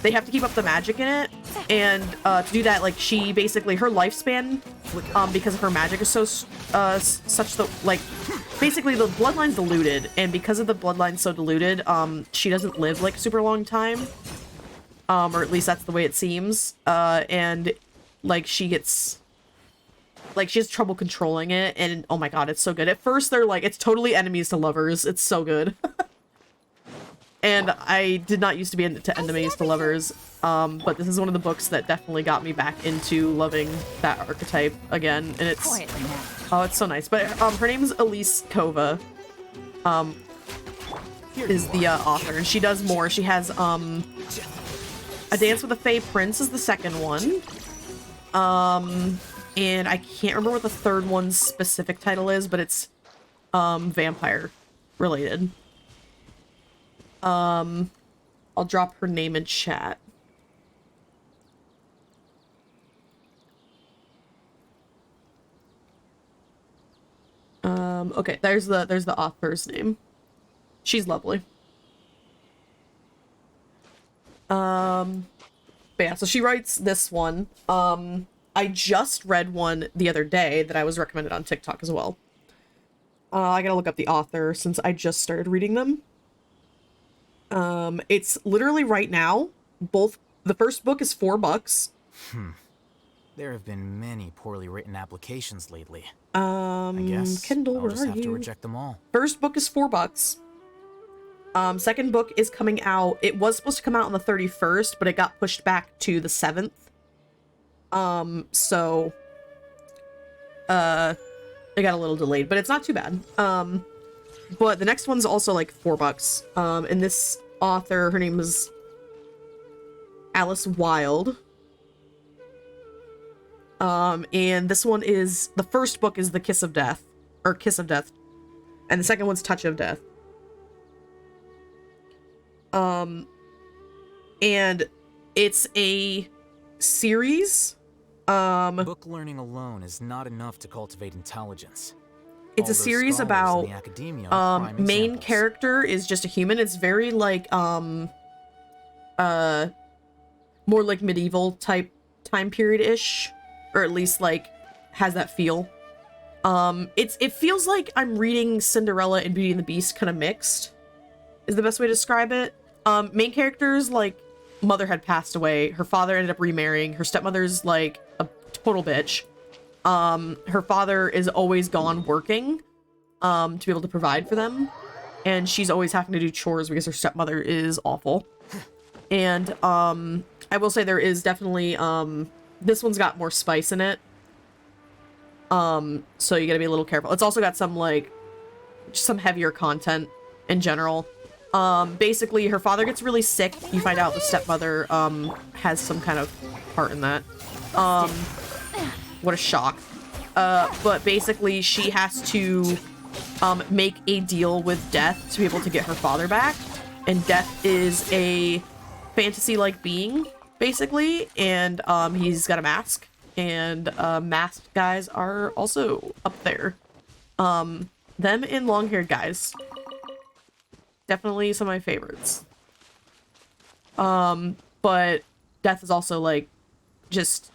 they have to keep up the magic in it, and to do that, like she basically, her lifespan because of her magic is so such that like basically the bloodline's diluted, and because of the bloodline so diluted, she doesn't live like a super long time, or at least that's the way it seems, and like she has trouble controlling it, and oh my god, it's so good. At first they're like, it's totally enemies to lovers. It's so good. And I did not used to be into enemies to lovers, but this is one of the books that definitely got me back into loving that archetype again, and it's Quietly now. oh, it's so nice. But her name is Elise Kova, is the author, and she does more. She has A Dance with a Fey Prince is the second one, and I can't remember what the third one's specific title is, but it's vampire related. I'll drop her name in chat. Okay, there's the author's name. She's lovely. But yeah, so she writes this one. I just read one the other day that I was recommended on TikTok as well. I gotta look up the author since I just started reading them. It's literally right now, both The first book is $4. There have been many poorly written applications lately. I guess Kendall, I'll where just are have to you? reject them all. First book is $4. Second book is coming out. It was supposed to come out on the 31st, but it got pushed back to the 7th. So it got a little delayed, but it's not too bad. But the next one's also like $4. And this author, her name is Alice Wilde. And this one is, the first book is The Kiss of Death, or Kiss of Death, and the second one's Touch of Death. And it's a series. Book learning alone is not enough to cultivate intelligence. It's a series about main character. character is just a human. It's very like more like medieval type time period-ish, or at least like has that feel. It feels like I'm reading Cinderella and Beauty and the Beast kind of mixed, is the best way to describe it. Main character's like mother had passed away, her father ended up remarrying, her stepmother's like a total bitch. Her father is always gone working to be able to provide for them, and she's always having to do chores because her stepmother is awful. And I will say there is definitely this one's got more spice in it, so you gotta be a little careful. It's also got some like some heavier content in general. Basically her father gets really sick. You find out the stepmother has some kind of part in that. What a shock. But basically she has to make a deal with Death to be able to get her father back. And Death is a fantasy-like being, basically, and he's got a mask. And masked guys are also up there. Them and long-haired guys. Definitely some of my favorites. But Death is also, like, just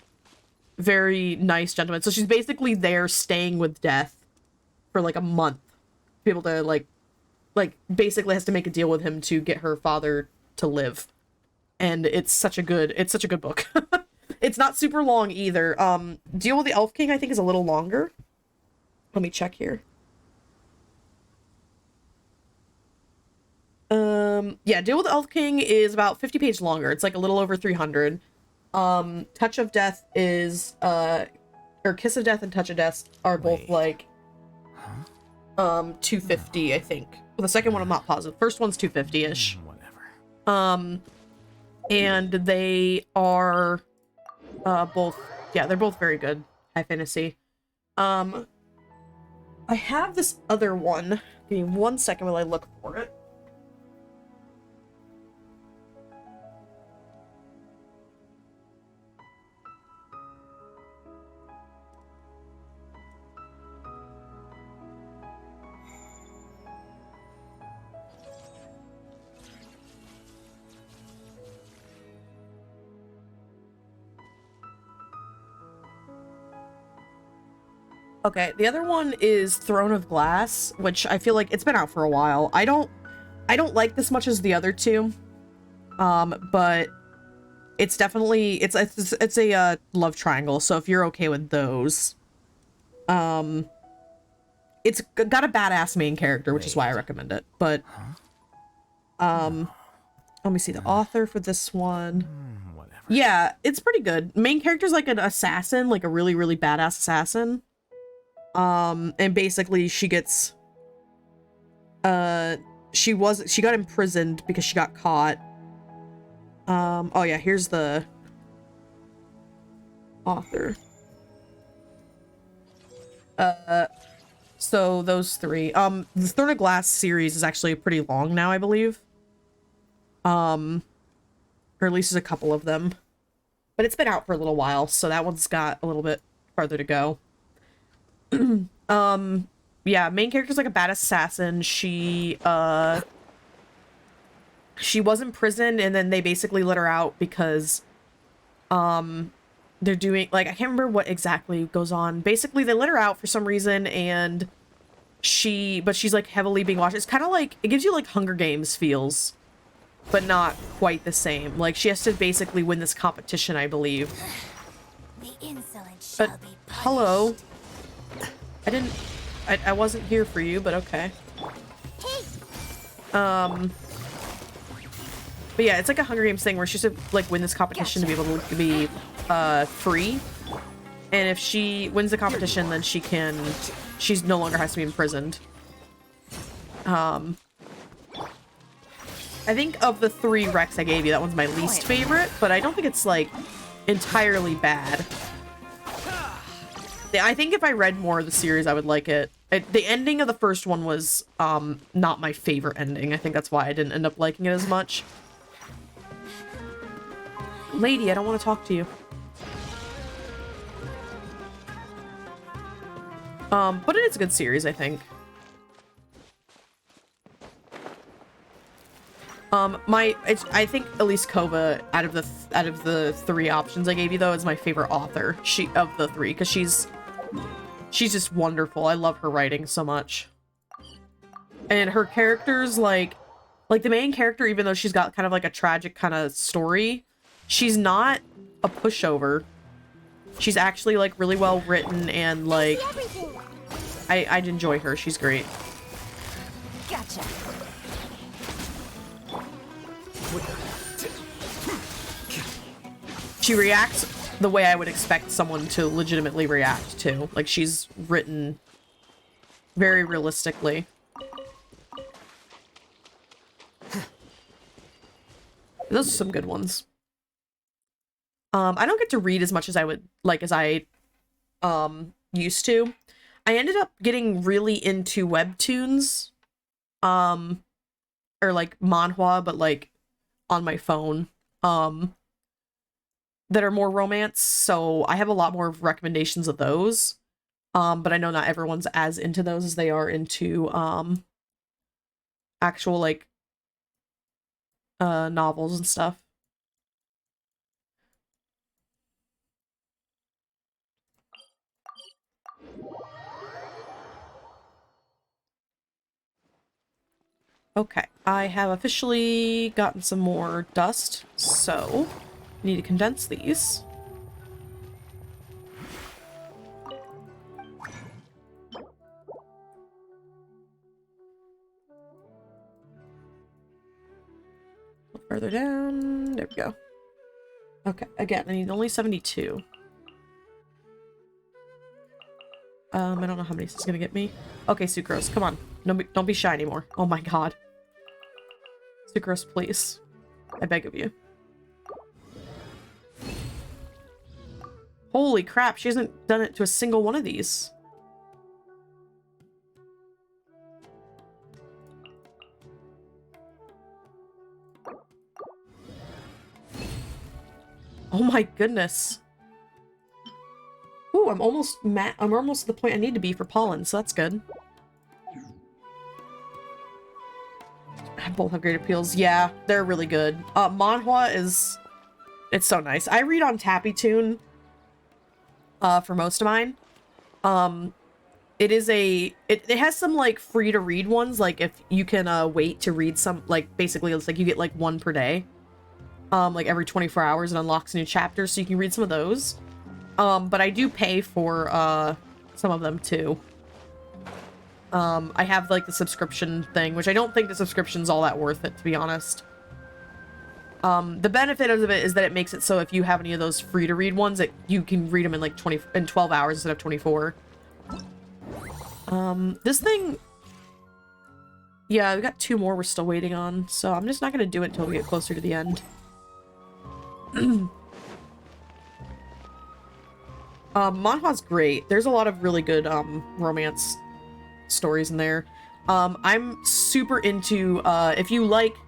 very nice gentleman. So she's basically there staying with Death for like a month to be able to like basically has to make a deal with him to get her father to live. And it's such a good book. It's not super long either. Deal with the Elf King I think is a little longer. Let me check here. Yeah, Deal with the Elf King is about 50 pages longer. It's like a little over 300. Touch of Death is, or Kiss of Death and Touch of Death are both like, 250, I think. Well, the second one I'm not positive. First one's 250-ish. Whatever. And they are, both, yeah, they're both very good. High fantasy. I have this other one. Give me 1 second while I look for it. Okay, the other one is Throne of Glass, which I feel like it's been out for a while. I don't like this much as the other two, but it's definitely it's a love triangle. So if you're okay with those, it's got a badass main character, which is why I recommend it. But let me see the author for this one. Whatever. Yeah, it's pretty good. Main character's like an assassin, like a really badass assassin. And basically she gets, she got imprisoned because she got caught. Oh yeah, here's the author. So those three, the Throne of Glass series is actually pretty long now, I believe. Or at least there's a couple of them, but it's been out for a little while, so that one's got a little bit farther to go. Yeah, main character's like a badass assassin. She was in prison and then they basically let her out because they're doing like I can't remember what exactly goes on. Basically they let her out for some reason and she's like heavily being watched. It's kind of like it gives you like Hunger Games feels. but not quite the same. Like, she has to basically win this competition, I believe. The insolent But, shall be punished. hello. I wasn't here for you, but okay. But yeah, it's like a Hunger Games thing where she has to, like, win this competition to be able to be, free. And if she wins the competition, then she's no longer has to be imprisoned. I think of the 3 Rex I gave you, that one's my least favorite, but I don't think it's, like, entirely bad. I think if I read more of the series, I would like it. The ending of the first one was, not my favorite ending. I think that's why I didn't end up liking it as much. Lady, I don't want to talk to you. But it's a good series, I think. I think Elise Kova, out of the 3 options I gave you, though, is my favorite author. Of the 3, because she's just wonderful. I love her writing so much. And her characters, like the main character, even though she's got kind of like a tragic kind of story, she's not a pushover. She's actually, like, really well written, and, like, I'd enjoy her. She's great. Gotcha. She reacts the way I would expect someone to legitimately react to. Like, she's written very realistically. Those are some good ones. I don't get to read as much as I would like as I used to. I ended up getting really into webtoons. Or like manhwa, but like on my phone. That are more romance, so I have a lot more recommendations of those. But I know not everyone's as into those as they are into actual like novels and stuff. Okay, I have officially gotten some more dust, so I need to condense these. Further down, there we go. Okay, again, I need only 72. I don't know how many this is gonna get me. Okay, Sucrose, come on. Don't be shy anymore. Oh my god. Sucrose, please. I beg of you. Holy crap, she hasn't done it to a single one of these. Oh my goodness. Ooh, I'm almost to the point I need to be for pollen, so that's good. Both have great appeals. Yeah, they're really good. Manhwa is... It's so nice. I read on Tappytoon for most of mine. It is it has some like free to read ones, like if you can wait to read some, like basically it's like you get like one per day. Like every 24 hours it unlocks a new chapter, so you can read some of those. But I do pay for some of them too. I have like the subscription thing, which I don't think the subscription's all that worth it, to be honest. The benefit of it is that it makes it so if you have any of those free to read ones, that you can read them in like 12 hours instead of 24. This thing, yeah, we've got 2 more we're still waiting on, so I'm just not gonna do it until we get closer to the end. Manhwa's great. There's a lot of really good romance stories in there. I'm super into if you want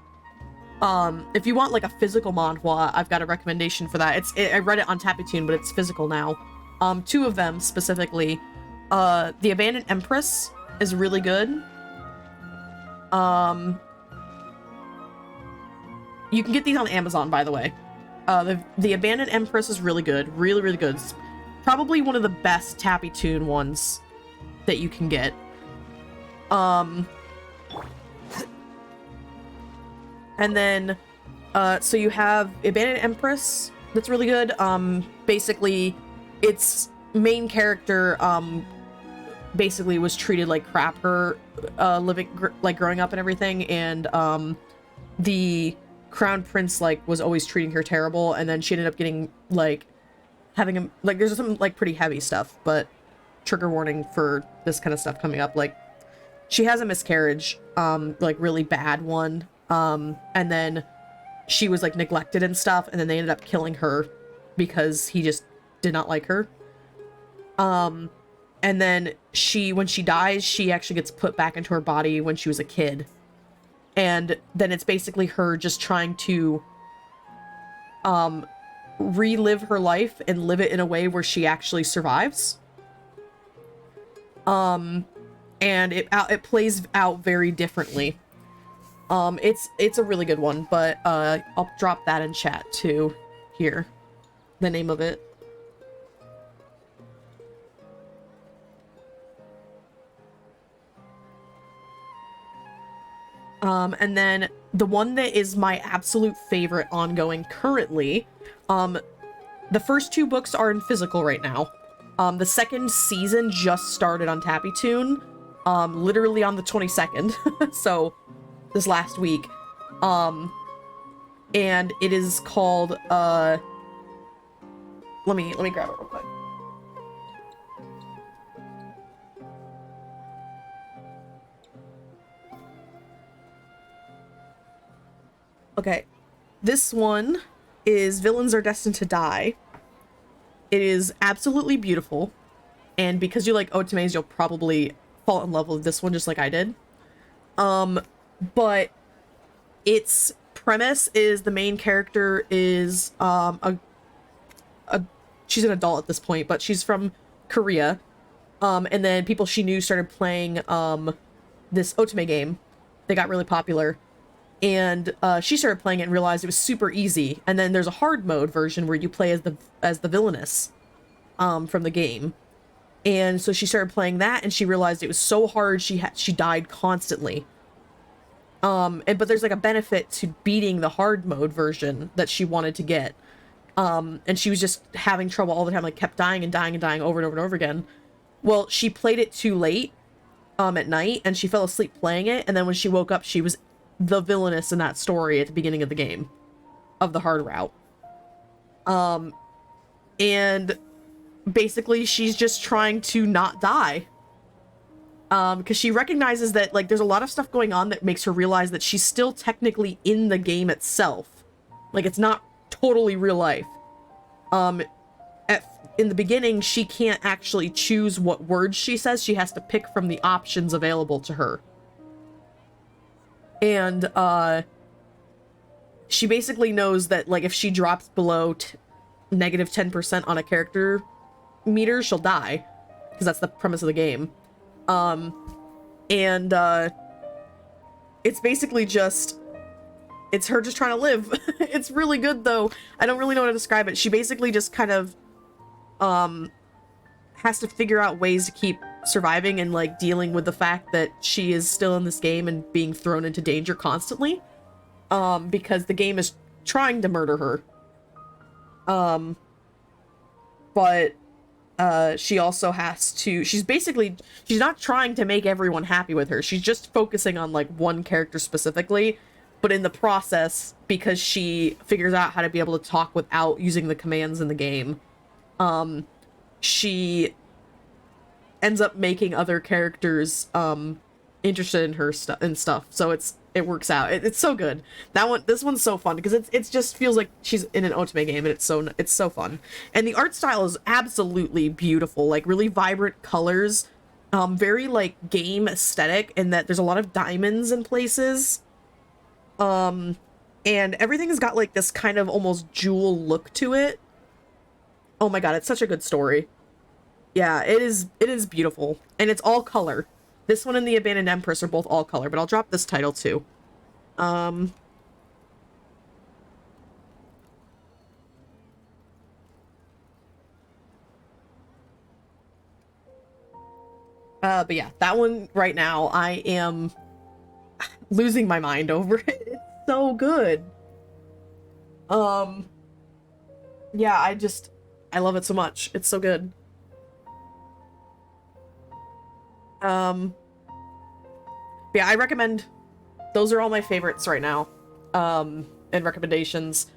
like a physical manhwa, I've got a recommendation for that. I read it on Tappytoon, but it's physical now. 2 of them specifically. The Abandoned Empress is really good. You can get these on Amazon, by the way. The Abandoned Empress is really good. Really, really good. It's probably one of the best Tappytoon ones that you can get. And then So you have Abandoned Empress, that's really good. Basically, its main character, basically was treated like crap, her, like, growing up and everything, and, the crown prince, like, was always treating her terrible, and then she ended up getting, like, having a, like, there's some, like, pretty heavy stuff, but trigger warning for this kind of stuff coming up. Like, she has a miscarriage, like, really bad one, and then she was, like, neglected and stuff, and then they ended up killing her because he just did not like her. And then when she dies, she actually gets put back into her body when she was a kid. And then it's basically her just trying to relive her life and live it in a way where she actually survives. And it plays out very differently. It's a really good one, but I'll drop that in chat too here. The name of it. And then the one that is my absolute favorite ongoing currently, the first 2 books are in physical right now. The second season just started on TappyToon, literally on the 22nd, so this last week. And it is called, let me grab it real quick. Okay, this one is Villains Are Destined to Die. It is absolutely beautiful, and because you like otames, you'll probably fall in love with this one just like I did. But its premise is the main character is she's an adult at this point, but she's from Korea. And then people she knew started playing this otame game. They got really popular. And she started playing it and realized it was super easy. And then there's a hard mode version where you play as the villainess from the game. And so she started playing that, and she realized it was so hard she died constantly. But there's like a benefit to beating the hard mode version that she wanted to get. And she was just having trouble all the time, like kept dying and dying and dying over and over and over again. Well, she played it too late at night, and she fell asleep playing it. And then when she woke up, she was the villainess in that story at the beginning of the game, of the hard route. And basically she's just trying to not die. Because she recognizes that, like, there's a lot of stuff going on that makes her realize that she's still technically in the game itself. Like, it's not totally real life. In the beginning, she can't actually choose what words she says. She has to pick from the options available to her. And, she basically knows that, like, if she drops below negative 10% on a character meter, she'll die. Because that's the premise of the game. It's basically just, it's her just trying to live. It's really good, though. I don't really know how to describe it. She basically just kind of, has to figure out ways to keep surviving and, like, dealing with the fact that she is still in this game and being thrown into danger constantly. Because the game is trying to murder her. But she also has to, she's not trying to make everyone happy with her. She's just focusing on, like, one character specifically. But in the process, because she figures out how to be able to talk without using the commands in the game, she ends up making other characters interested in her stuff. So it works out. It's so good. This one's so fun because it just feels like she's in an otame game, and it's so fun. And the art style is absolutely beautiful, like really vibrant colors, very like game aesthetic, in that there's a lot of diamonds in places. And everything has got like this kind of almost jewel look to it. Oh my god, it's such a good story. Yeah, it is beautiful, and it's all color. This one and the Abandoned Empress are both all color, but I'll drop this title too. But yeah, that one right now, I am losing my mind over it. It's so good. Yeah, I love it so much. It's so good. Yeah, I recommend, those are all my favorites right now, and recommendations.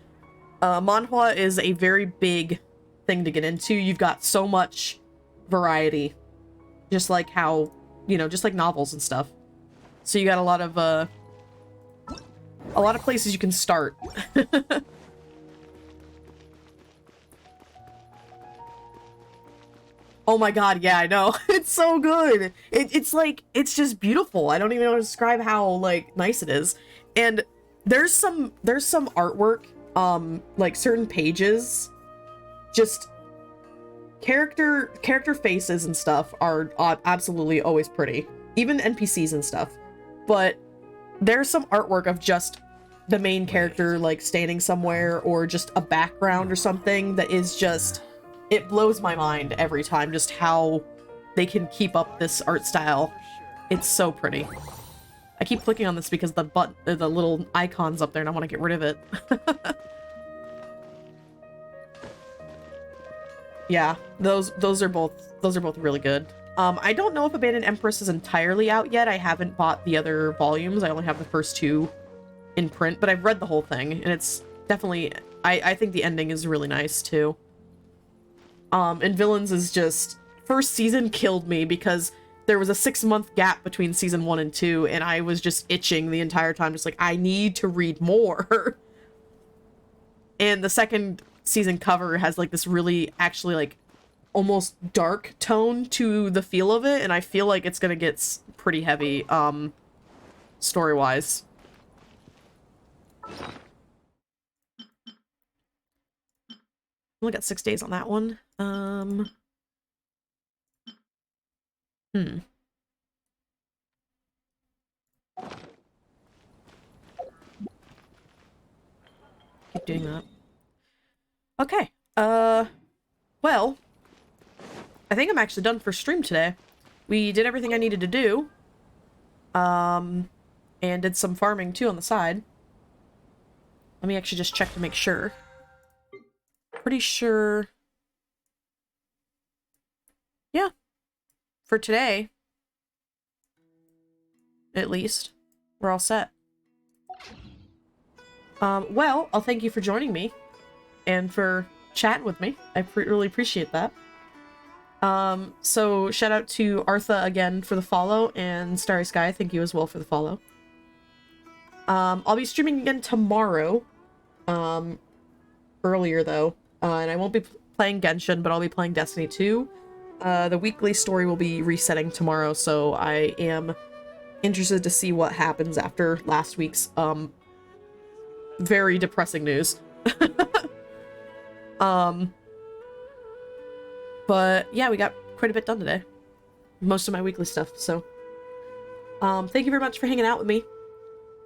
Manhwa is a very big thing to get into. You've got so much variety, just like how, you know, just like novels and stuff. So you got a lot of places you can start. Oh my god, yeah, I know. It's so good. It's like, it's just beautiful. I don't even know how to describe how, like, nice it is. And there's some artwork, like certain pages, just character faces and stuff are absolutely always pretty. Even NPCs and stuff. But there's some artwork of just the main character, like, standing somewhere, or just a background or something that is just... It blows my mind every time, just how they can keep up this art style. It's so pretty. I keep clicking on this because the little icon's up there and I want to get rid of it. Yeah, those are both really good. I don't know if Abandoned Empress is entirely out yet. I haven't bought the other volumes. I only have the first two in print, but I've read the whole thing, and it's definitely... I think the ending is really nice, too. And Villains is just... First season killed me because there was a 6-month gap between season 1 and 2, and I was just itching the entire time, just like, I need to read more. And the second season cover has, like, this really, actually, like, almost dark tone to the feel of it, and I feel like it's gonna get pretty heavy, story-wise. Only got 6 days on that one. Keep doing that. Okay. Well, I think I'm actually done for stream today. We did everything I needed to do. And did some farming too on the side. Let me actually just check to make sure. Pretty sure... Yeah. For today, at least, we're all set. Well, I'll thank you for joining me and for chatting with me. I really appreciate that. So shout out to Artha again for the follow, and Starry Sky, thank you as well for the follow. I'll be streaming again tomorrow, earlier though, and I won't be playing Genshin, but I'll be playing Destiny 2. The weekly story will be resetting tomorrow, so I am interested to see what happens after last week's, very depressing news. But yeah, we got quite a bit done today. Most of my weekly stuff, so. Thank you very much for hanging out with me.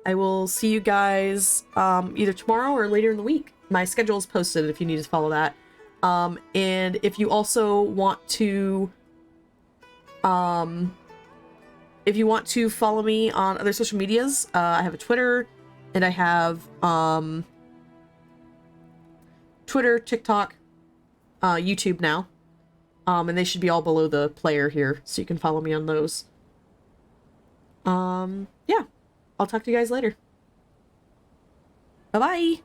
I will see you guys, either tomorrow or later in the week. My schedule is posted if you need to follow that. And if you also want to, follow me on other social medias, I have a Twitter, and I have, Twitter, TikTok, YouTube now. And they should be all below the player here, so you can follow me on those. Yeah. I'll talk to you guys later. Bye-bye!